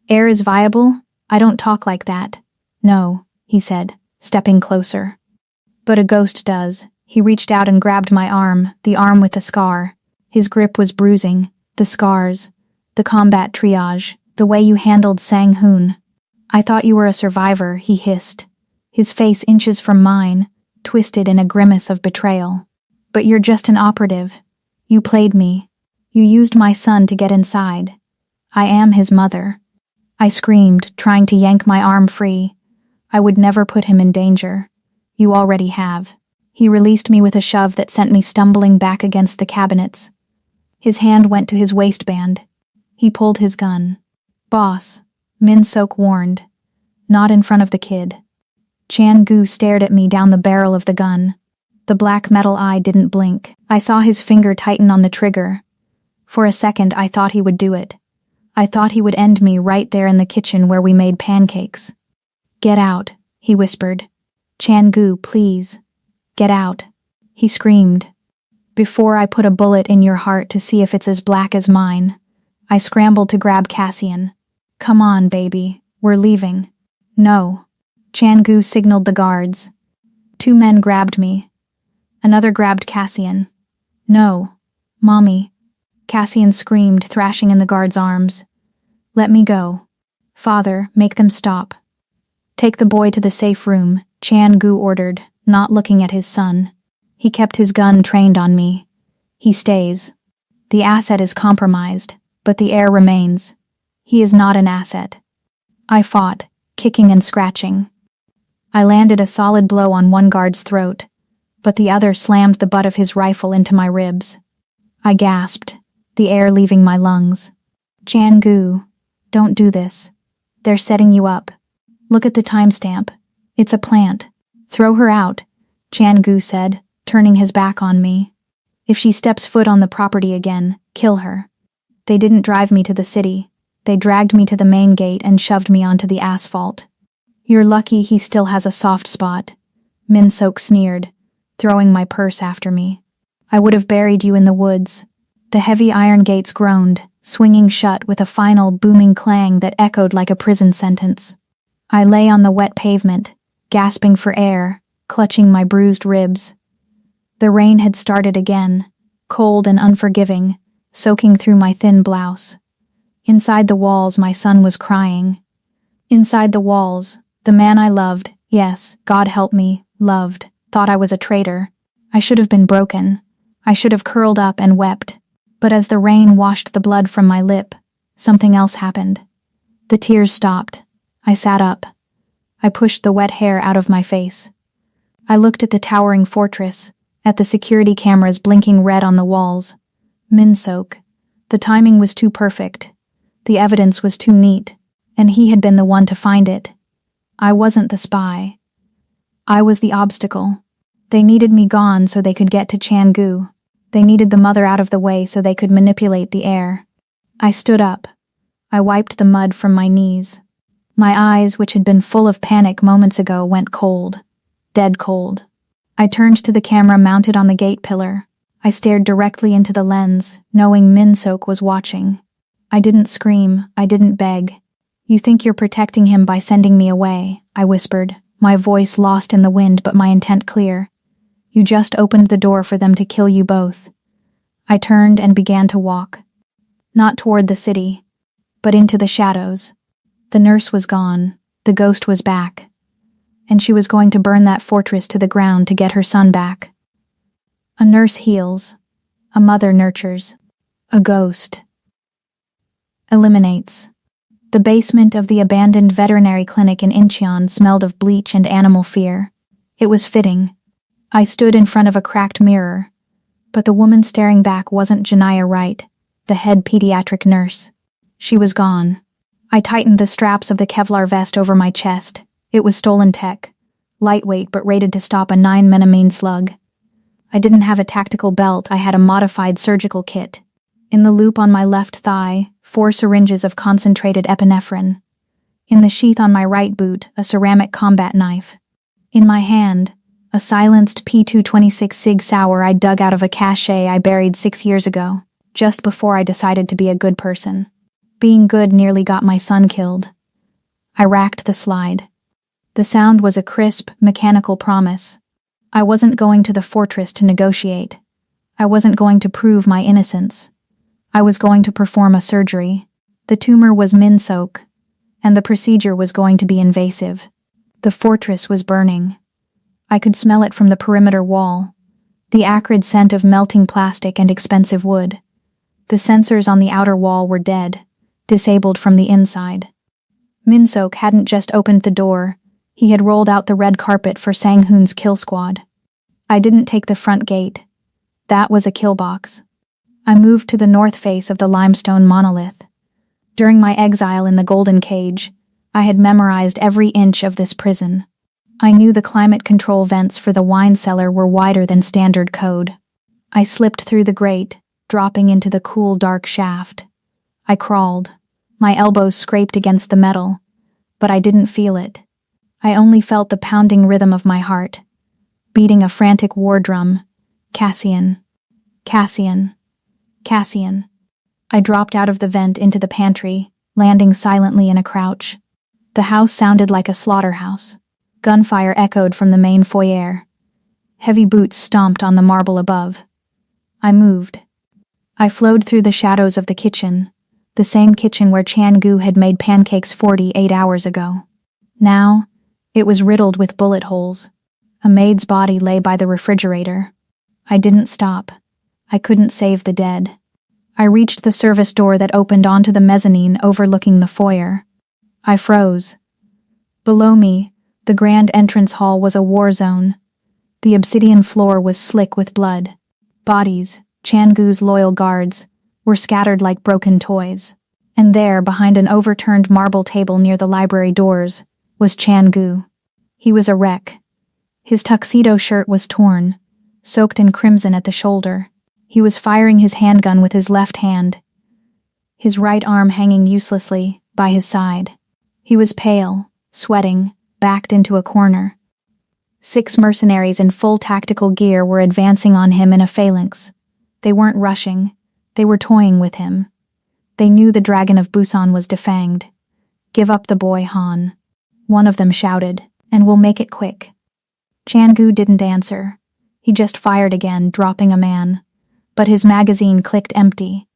Heir is viable? I don't talk like that. No, he said, stepping closer. But a ghost does. He reached out and grabbed my arm, the arm with the scar. His grip was bruising. The scars. The combat triage. The way you handled Sang-hoon. I thought you were a survivor, he hissed. His face inches from mine, twisted in a grimace of betrayal. But you're just an operative. You played me. You used my son to get inside. I am his mother. I screamed, trying to yank my arm free. I would never put him in danger. You already have. He released me with a shove that sent me stumbling back against the cabinets. His hand went to his waistband. He pulled his gun. "Boss," Min-sok warned. "Not in front of the kid." Chan-gu stared at me down the barrel of the gun. The black metal eye didn't blink. I saw his finger tighten on the trigger. For a second, I thought he would do it. I thought he would end me right there in the kitchen where we made pancakes. "Get out," he whispered. "Chan-gu, please. Get out," he screamed. "Before I put a bullet in your heart to see if it's as black as mine." I scrambled to grab Cassian. "Come on, baby. We're leaving." "No." Chan-gu signaled the guards. 2 men grabbed me. Another grabbed Cassian. "No. Mommy." Cassian screamed, thrashing in the guard's arms. "Let me go." "Father, make them stop." "Take the boy to the safe room," Chan-gu ordered, not looking at his son. He kept his gun trained on me. "He stays. The asset is compromised, but the heir remains. He is not an asset." I fought, kicking and scratching. I landed a solid blow on one guard's throat, but the other slammed the butt of his rifle into my ribs. I gasped, the air leaving my lungs. "Chan-gu, don't do this. They're setting you up. Look at the timestamp. It's a plant. Throw her out," Chan-gu said, turning his back on me. "If she steps foot on the property again, kill her." They didn't drive me to the city. They dragged me to the main gate and shoved me onto the asphalt. "You're lucky he still has a soft spot," Min-sok sneered, throwing my purse after me. "I would have buried you in the woods." The heavy iron gates groaned, swinging shut with a final booming clang that echoed like a prison sentence. I lay on the wet pavement, gasping for air, clutching my bruised ribs. The rain had started again, cold and unforgiving, soaking through my thin blouse. Inside the walls, my son was crying. Inside the walls, the man I loved, yes, God help me, loved, thought I was a traitor. I should have been broken. I should have curled up and wept. But as the rain washed the blood from my lip, something else happened. The tears stopped. I sat up. I pushed the wet hair out of my face. I looked at the towering fortress, at the security cameras blinking red on the walls. Min-sok. The timing was too perfect. The evidence was too neat, and he had been the one to find it. I wasn't the spy. I was the obstacle. They needed me gone so they could get to Chan-gu. They needed the mother out of the way so they could manipulate the heir. I stood up. I wiped the mud from my knees. My eyes, which had been full of panic moments ago, went cold. Dead cold. I turned to the camera mounted on the gate pillar. I stared directly into the lens, knowing Min-sok was watching. I didn't scream. I didn't beg. "You think you're protecting him by sending me away," I whispered, my voice lost in the wind but my intent clear. "You just opened the door for them to kill you both." I turned and began to walk. Not toward the city, but into the shadows. The nurse was gone. The ghost was back. And she was going to burn that fortress to the ground to get her son back. A nurse heals. A mother nurtures. A ghost eliminates. The basement of the abandoned veterinary clinic in Incheon smelled of bleach and animal fear. It was fitting. I stood in front of a cracked mirror, but the woman staring back wasn't Janiyah Wright, the head pediatric nurse. She was gone. I tightened the straps of the Kevlar vest over my chest. It was stolen tech, lightweight but rated to stop a 9mm slug. I didn't have a tactical belt, I had a modified surgical kit. In the loop on my left thigh, 4 syringes of concentrated epinephrine. In the sheath on my right boot, a ceramic combat knife. In my hand, a silenced P226 Sig Sauer I dug out of a cache I buried 6 years ago, just before I decided to be a good person. Being good nearly got my son killed. I racked the slide. The sound was a crisp, mechanical promise. I wasn't going to the fortress to negotiate. I wasn't going to prove my innocence. I was going to perform a surgery. The tumor was Min-sok, and the procedure was going to be invasive. The fortress was burning. I could smell it from the perimeter wall, the acrid scent of melting plastic and expensive wood. The sensors on the outer wall were dead, disabled from the inside. Min-sok hadn't just opened the door, he had rolled out the red carpet for Sang-hoon's kill squad. I didn't take the front gate. That was a kill box. I moved to the north face of the limestone monolith. During my exile in the golden cage, I had memorized every inch of this prison. I knew the climate control vents for the wine cellar were wider than standard code. I slipped through the grate, dropping into the cool, dark shaft. I crawled. My elbows scraped against the metal, but I didn't feel it. I only felt the pounding rhythm of my heart, beating a frantic war drum. Cassian. Cassian. Cassian. I dropped out of the vent into the pantry, landing silently in a crouch. The house sounded like a slaughterhouse. Gunfire echoed from the main foyer. Heavy boots stomped on the marble above. I moved. I flowed through the shadows of the kitchen, the same kitchen where Chan-gu had made pancakes 48 hours ago. Now, it was riddled with bullet holes. A maid's body lay by the refrigerator. I didn't stop. I couldn't save the dead. I reached the service door that opened onto the mezzanine overlooking the foyer. I froze. Below me, the grand entrance hall was a war zone. The obsidian floor was slick with blood. Bodies, Chan-gu's loyal guards, were scattered like broken toys. And there, behind an overturned marble table near the library doors, was Chan-gu. He was a wreck. His tuxedo shirt was torn, soaked in crimson at the shoulder. He was firing his handgun with his left hand, his right arm hanging uselessly by his side. He was pale, sweating, backed into a corner. 6 mercenaries in full tactical gear were advancing on him in a phalanx. They weren't rushing. They were toying with him. They knew the Dragon of Busan was defanged. "Give up the boy, Han," one of them shouted, "and we'll make it quick." Chan-gu didn't answer. He just fired again, dropping a man. But his magazine clicked empty.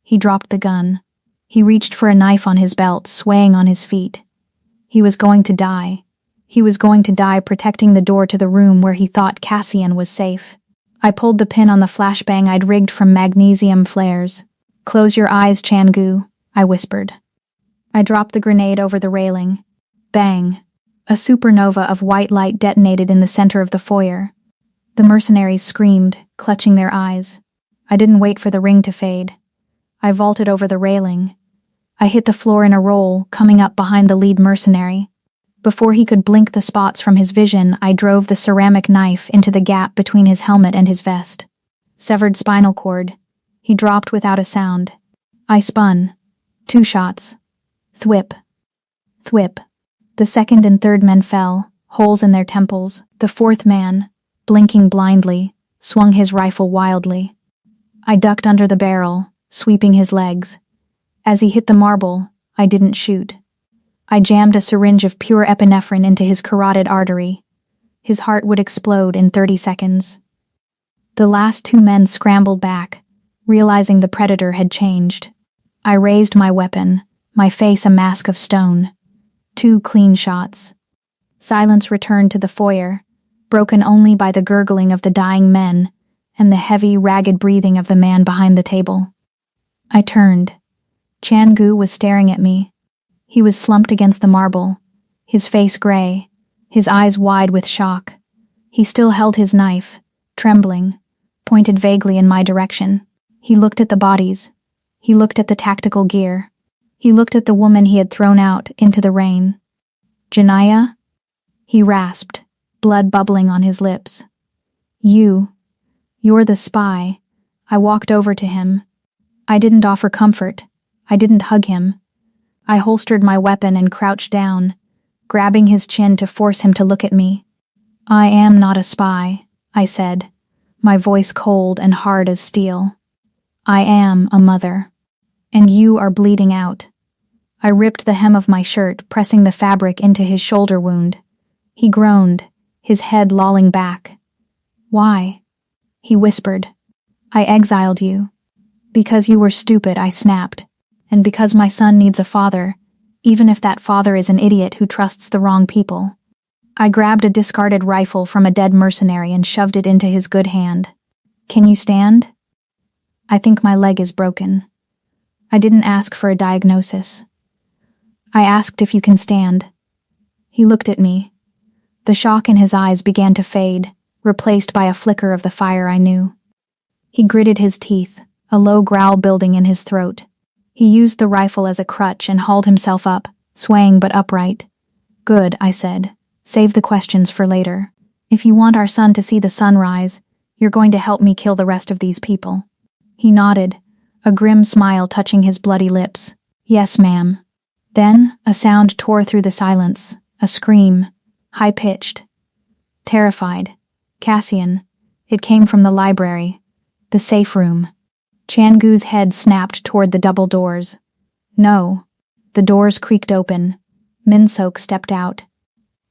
He dropped the gun. He reached for a knife on his belt, swaying on his feet. He was going to die. He was going to die protecting the door to the room where he thought Cassian was safe. I pulled the pin on the flashbang I'd rigged from magnesium flares. "Close your eyes, Chan-gu," I whispered. I dropped the grenade over the railing. Bang! A supernova of white light detonated in the center of the foyer. The mercenaries screamed, clutching their eyes. I didn't wait for the ring to fade. I vaulted over the railing. I hit the floor in a roll, coming up behind the lead mercenary. Before he could blink the spots from his vision, I drove the ceramic knife into the gap between his helmet and his vest. Severed spinal cord. He dropped without a sound. I spun. 2 shots. Thwip. Thwip. The second and third men fell, holes in their temples. The fourth man, blinking blindly, swung his rifle wildly. I ducked under the barrel, sweeping his legs. As he hit the marble, I didn't shoot. I jammed a syringe of pure epinephrine into his carotid artery. His heart would explode in 30 seconds. The last 2 men scrambled back, realizing the predator had changed. I raised my weapon, my face a mask of stone. 2 clean shots. Silence returned to the foyer, broken only by the gurgling of the dying men and the heavy, ragged breathing of the man behind the table. I turned. Chan-gu was staring at me. He was slumped against the marble, his face gray, his eyes wide with shock. He still held his knife, trembling, pointed vaguely in my direction. He looked at the bodies. He looked at the tactical gear. He looked at the woman he had thrown out into the rain. "Janaya?" He rasped, blood bubbling on his lips. You're the spy." I walked over to him. I didn't offer comfort. I didn't hug him. I holstered my weapon and crouched down, grabbing his chin to force him to look at me. "I am not a spy," I said, my voice cold and hard as steel. "I am a mother. And you are bleeding out." I ripped the hem of my shirt, pressing the fabric into his shoulder wound. He groaned, his head lolling back. "Why?" He whispered. "I exiled you." "Because you were stupid," I snapped. "And because my son needs a father, even if that father is an idiot who trusts the wrong people." I grabbed a discarded rifle from a dead mercenary and shoved it into his good hand. "Can you stand?" "I think my leg is broken." I didn't ask for a diagnosis. I asked if you can stand. He looked at me. The shock in his eyes began to fade, replaced by a flicker of the fire I knew. He gritted his teeth, a low growl building in his throat. He used the rifle as a crutch and hauled himself up, swaying but upright. "Good," I said. "Save the questions for later. If you want our son to see the sunrise, you're going to help me kill the rest of these people." He nodded, a grim smile touching his bloody lips. "Yes, ma'am." Then a sound tore through the silence, a scream, high-pitched. Terrified. Cassian. It came from the library. The safe room. Chan-gu's head snapped toward the double doors. No. The doors creaked open. Min-sok stepped out.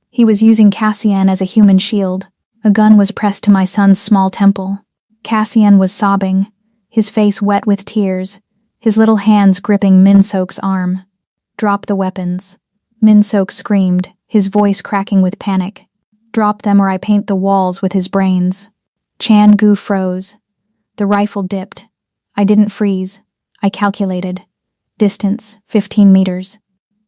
He was using Cassian as a human shield. A gun was pressed to my son's small temple. Cassian was sobbing, his face wet with tears, his little hands gripping Min-sok's arm. "Drop the weapons." Min-sok screamed, his voice cracking with panic. "Drop them or I paint the walls with his brains." Chan-gu froze. The rifle dipped. I didn't freeze. I calculated. Distance, 15 meters.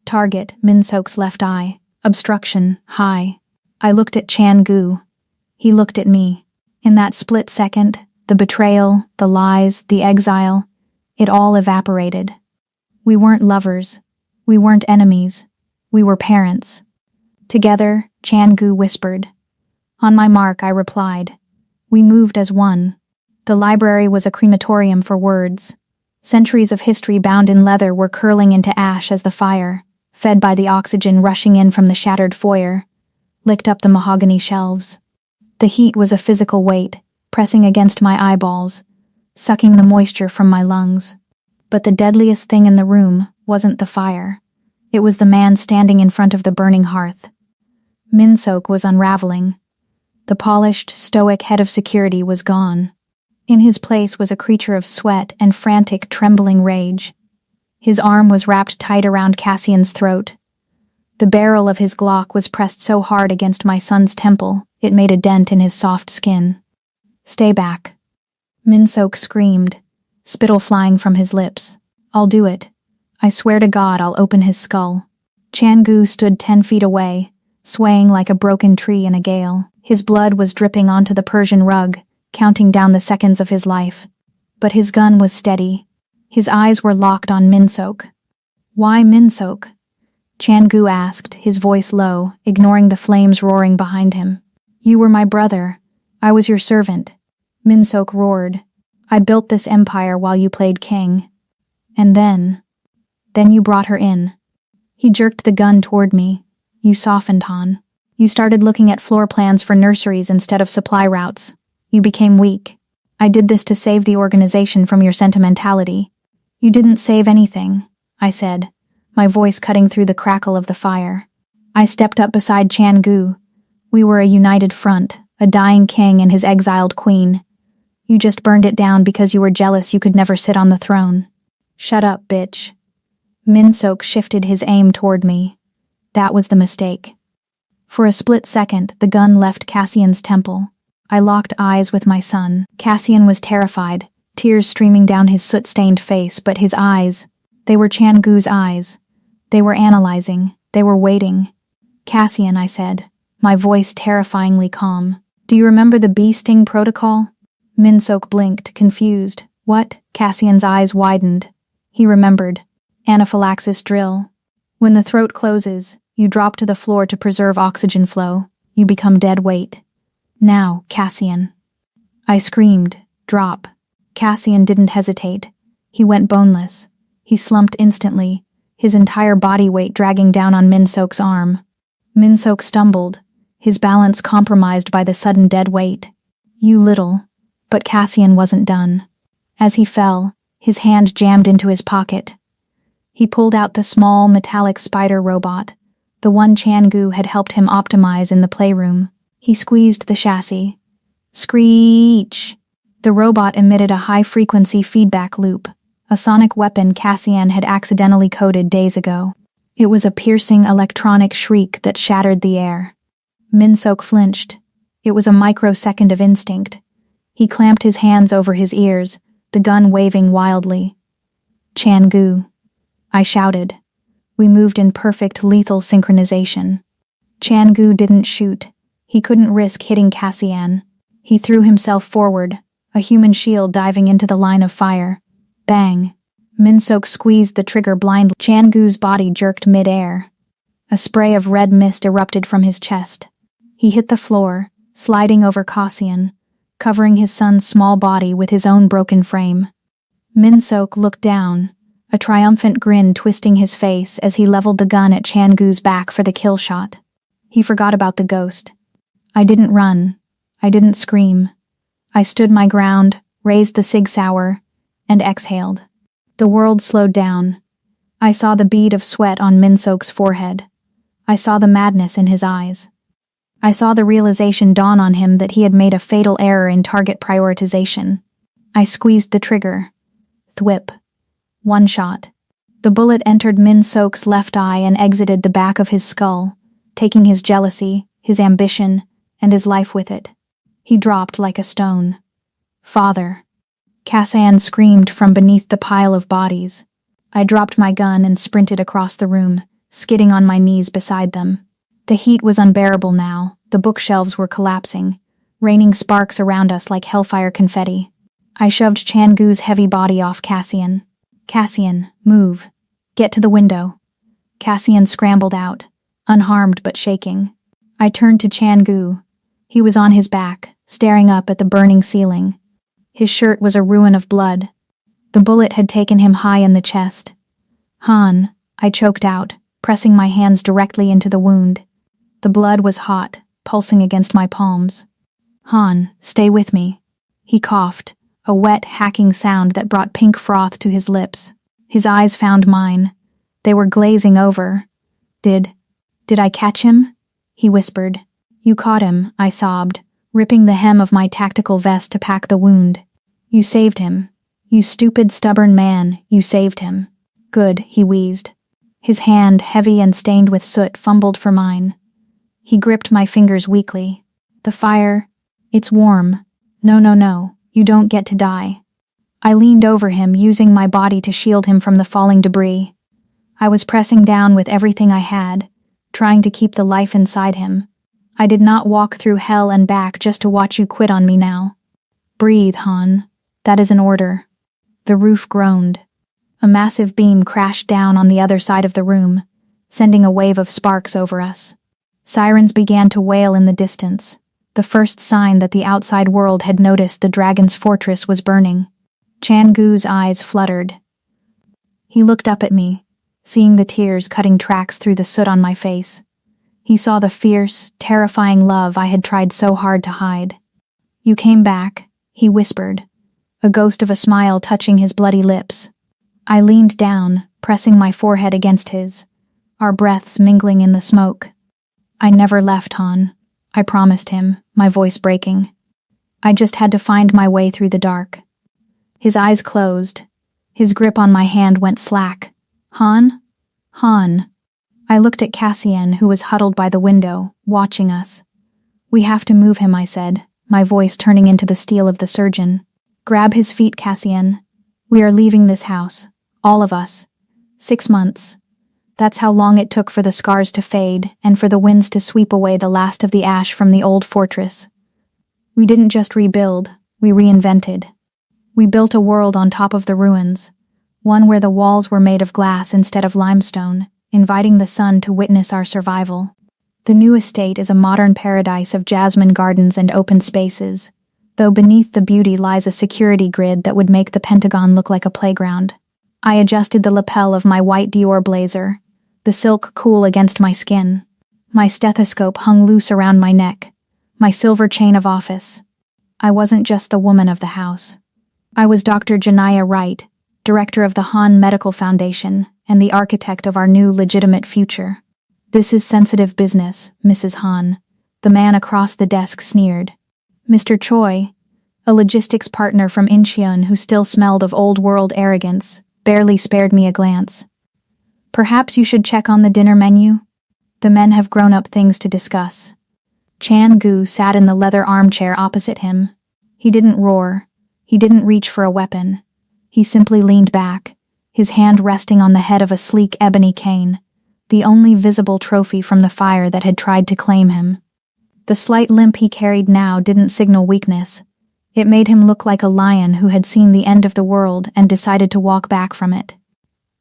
Target, Min-sok's left eye. Obstruction, high. I looked at Chan-gu. He looked at me. In that split second, the betrayal, the lies, the exile, it all evaporated. We weren't lovers. We weren't enemies. We were parents. Together, Chan-gu whispered. On my mark, I replied. We moved as one. The library was a crematorium for words. Centuries of history bound in leather were curling into ash as the fire, fed by the oxygen rushing in from the shattered foyer, licked up the mahogany shelves. The heat was a physical weight, pressing against my eyeballs, sucking the moisture from my lungs. But the deadliest thing in the room wasn't the fire. It was the man standing in front of the burning hearth. Min-sok was unraveling. The polished, stoic head of security was gone. In his place was a creature of sweat and frantic, trembling rage. His arm was wrapped tight around Cassian's throat. The barrel of his Glock was pressed so hard against my son's temple, it made a dent in his soft skin. "Stay back." Min-sok screamed, spittle flying from his lips. "I'll do it. I swear to God I'll open his skull." Chan-gu stood 10 feet away, swaying like a broken tree in a gale. His blood was dripping onto the Persian rug, counting down the seconds of his life. But his gun was steady. His eyes were locked on Min-sok. "Why Min-sok?" Chan-gu asked, his voice low, ignoring the flames roaring behind him. "You were my brother. I was your servant." Min-sok roared. "I built this empire while you played king. And then you brought her in." He jerked the gun toward me. "You softened, Han. You started looking at floor plans for nurseries instead of supply routes. You became weak. I did this to save the organization from your sentimentality." "You didn't save anything," I said, my voice cutting through the crackle of the fire. I stepped up beside Chan-gu. We were a united front, a dying king and his exiled queen. You just burned it down because you were jealous you could never sit on the throne. "Shut up, bitch." Min-sok shifted his aim toward me. That was the mistake. For a split second, the gun left Cassian's temple. I locked eyes with my son. Cassian was terrified, tears streaming down his soot-stained face, but his eyes, they were Chan-gu's eyes. They were analyzing. They were waiting. "Cassian," I said, my voice terrifyingly calm. "Do you remember the bee sting protocol?" Min-sok blinked, confused. "What?" Cassian's eyes widened. He remembered. "Anaphylaxis drill. When the throat closes, you drop to the floor to preserve oxygen flow. You become dead weight. Now, Cassian." I screamed. "Drop." Cassian didn't hesitate. He went boneless. He slumped instantly, his entire body weight dragging down on Min-sok's arm. Min-sok stumbled, his balance compromised by the sudden dead weight. "You little..." But Cassian wasn't done. As he fell, his hand jammed into his pocket. He pulled out the small, metallic spider robot, the one Chan-gu had helped him optimize in the playroom. He squeezed the chassis. Screech! The robot emitted a high-frequency feedback loop, a sonic weapon Cassian had accidentally coded days ago. It was a piercing electronic shriek that shattered the air. Min-sok flinched. It was a microsecond of instinct. He clamped his hands over his ears, the gun waving wildly. "Chan-gu," I shouted. We moved in perfect lethal synchronization. Chan-gu didn't shoot. He couldn't risk hitting Cassian. He threw himself forward, a human shield diving into the line of fire. Bang. Minsok squeezed the trigger blindly. Changu's body jerked mid-air. A spray of red mist erupted from his chest. He hit the floor, sliding over Cassian, covering his son's small body with his own broken frame. Minsok looked down, a triumphant grin twisting his face as he leveled the gun at Changu's back for the kill shot. He forgot about the ghost. I didn't run. I didn't scream. I stood my ground, raised the Sig Sauer, and exhaled. The world slowed down. I saw the bead of sweat on Minsok's forehead. I saw the madness in his eyes. I saw the realization dawn on him that he had made a fatal error in target prioritization. I squeezed the trigger. Thwip. One shot. The bullet entered Minsok's left eye and exited the back of his skull, taking his jealousy, his ambition, and his life with it. He dropped like a stone. Father. Cassian screamed from beneath the pile of bodies. I dropped my gun and sprinted across the room, skidding on my knees beside them. The heat was unbearable now. The bookshelves were collapsing, raining sparks around us like hellfire confetti. I shoved Changu's heavy body off Cassian. Cassian, move. Get to the window. Cassian scrambled out, unharmed but shaking. I turned to Changu. He was on his back, staring up at the burning ceiling. His shirt was a ruin of blood. The bullet had taken him high in the chest. Han, I choked out, pressing my hands directly into the wound. The blood was hot, pulsing against my palms. Han, stay with me. He coughed, a wet, hacking sound that brought pink froth to his lips. His eyes found mine. They were glazing over. Did I catch him? He whispered. You caught him, I sobbed, ripping the hem of my tactical vest to pack the wound. You saved him. You stupid, stubborn man, you saved him. Good, he wheezed. His hand, heavy and stained with soot, fumbled for mine. He gripped my fingers weakly. The fire, it's warm. No, you don't get to die. I leaned over him, using my body to shield him from the falling debris. I was pressing down with everything I had, trying to keep the life inside him. I did not walk through hell and back just to watch you quit on me now. Breathe, Han. That is an order. The roof groaned. A massive beam crashed down on the other side of the room, sending a wave of sparks over us. Sirens began to wail in the distance, the first sign that the outside world had noticed the dragon's fortress was burning. Changu's eyes fluttered. He looked up at me, seeing the tears cutting tracks through the soot on my face. He saw the fierce, terrifying love I had tried so hard to hide. You came back, he whispered, a ghost of a smile touching his bloody lips. I leaned down, pressing my forehead against his, our breaths mingling in the smoke. I never left, Han, I promised him, my voice breaking. I just had to find my way through the dark. His eyes closed. His grip on my hand went slack. Han? I looked at Cassian, who was huddled by the window, watching us. We have to move him, I said, my voice turning into the steel of the surgeon. Grab his feet, Cassian. We are leaving this house. All of us. 6 months. That's how long it took for the scars to fade and for the winds to sweep away the last of the ash from the old fortress. We didn't just rebuild, we reinvented. We built a world on top of the ruins, one where the walls were made of glass instead of limestone, inviting the sun to witness our survival. The new estate is a modern paradise of jasmine gardens and open spaces, though beneath the beauty lies a security grid that would make the Pentagon look like a playground. I adjusted the lapel of my white Dior blazer, the silk cool against my skin. My stethoscope hung loose around my neck, my silver chain of office. I wasn't just the woman of the house. I was Dr. Janiyah Wright, director of the Han Medical Foundation and the architect of our new legitimate future. This is sensitive business, Mrs. Han, the man across the desk sneered. Mr. Choi, a logistics partner from Incheon who still smelled of old-world arrogance, barely spared me a glance. Perhaps you should check on the dinner menu? The men have grown-up things to discuss. Chan-gu sat in the leather armchair opposite him. He didn't roar. He didn't reach for a weapon. He simply leaned back, his hand resting on the head of a sleek ebony cane, the only visible trophy from the fire that had tried to claim him. The slight limp he carried now didn't signal weakness. It made him look like a lion who had seen the end of the world and decided to walk back from it.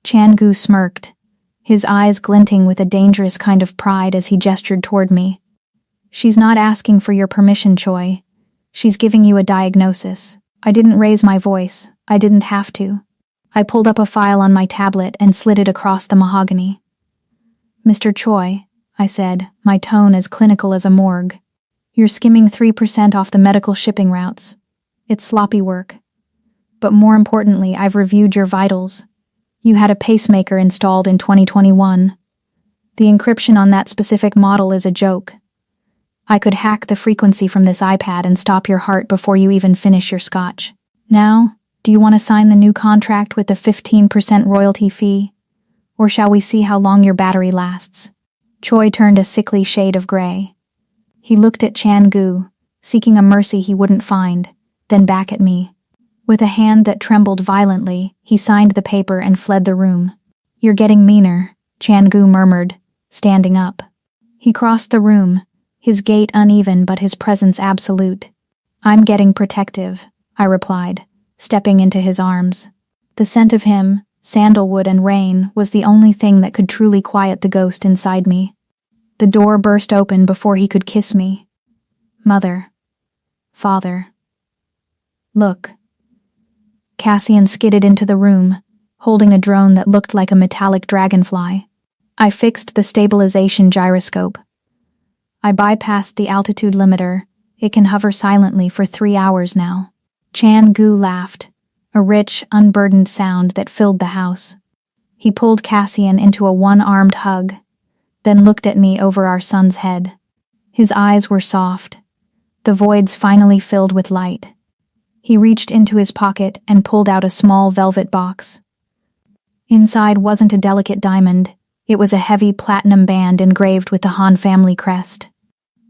Chan-gu smirked, his eyes glinting with a dangerous kind of pride as he gestured toward me. She's not asking for your permission, Choi. She's giving you a diagnosis. I didn't raise my voice. I didn't have to. I pulled up a file on my tablet and slid it across the mahogany. Mr. Choi, I said, my tone as clinical as a morgue. You're skimming 3% off the medical shipping routes. It's sloppy work. But more importantly, I've reviewed your vitals. You had a pacemaker installed in 2021. The encryption on that specific model is a joke. I could hack the frequency from this iPad and stop your heart before you even finish your scotch. Now, do you want to sign the new contract with the 15% royalty fee? Or shall we see how long your battery lasts? Choi turned a sickly shade of gray. He looked at Chan-gu, seeking a mercy he wouldn't find, then back at me. With a hand that trembled violently, he signed the paper and fled the room. You're getting meaner, Chan-gu murmured, standing up. He crossed the room, his gait uneven but his presence absolute. I'm getting protective, I replied, stepping into his arms. The scent of him, sandalwood and rain, was the only thing that could truly quiet the ghost inside me. The door burst open before he could kiss me. Mother. Father. Look. Cassian skidded into the room, holding a drone that looked like a metallic dragonfly. I fixed the stabilization gyroscope. I bypassed the altitude limiter. It can hover silently for 3 hours now. Chan-gu laughed, a rich, unburdened sound that filled the house. He pulled Cassian into a one-armed hug, then looked at me over our son's head. His eyes were soft, the voids finally filled with light. He reached into his pocket and pulled out a small velvet box. Inside wasn't a delicate diamond, it was a heavy platinum band engraved with the Han family crest.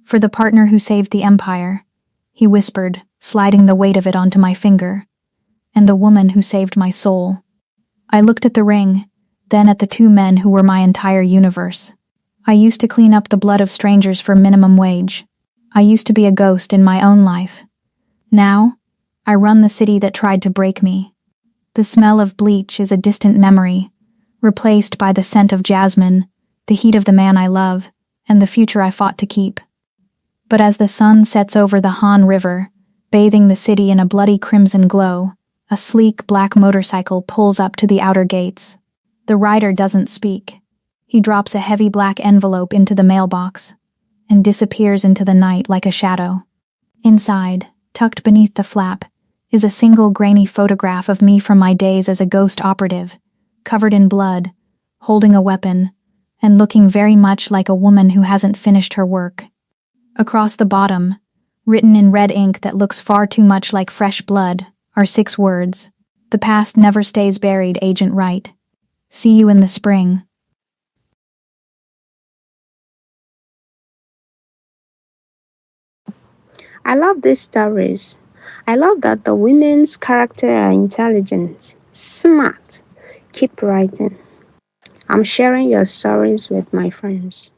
For the partner who saved the Empire, he whispered, sliding the weight of it onto my finger, and the woman who saved my soul. I looked at the ring, then at the 2 men who were my entire universe. I used to clean up the blood of strangers for minimum wage. I used to be a ghost in my own life. Now, I run the city that tried to break me. The smell of bleach is a distant memory, replaced by the scent of jasmine, the heat of the man I love, and the future I fought to keep. But as the sun sets over the Han River, bathing the city in a bloody crimson glow, a sleek black motorcycle pulls up to the outer gates. The rider doesn't speak. He drops a heavy black envelope into the mailbox and disappears into the night like a shadow. Inside, tucked beneath the flap, is a single grainy photograph of me from my days as a ghost operative, covered in blood, holding a weapon, and looking very much like a woman who hasn't finished her work. Across the bottom, written in red ink that looks far too much like fresh blood, are 6 words. The past never stays buried, Agent Wright. See you in the spring. I love these stories. I love that the women's character are intelligent, smart. Keep writing. I'm sharing your stories with my friends.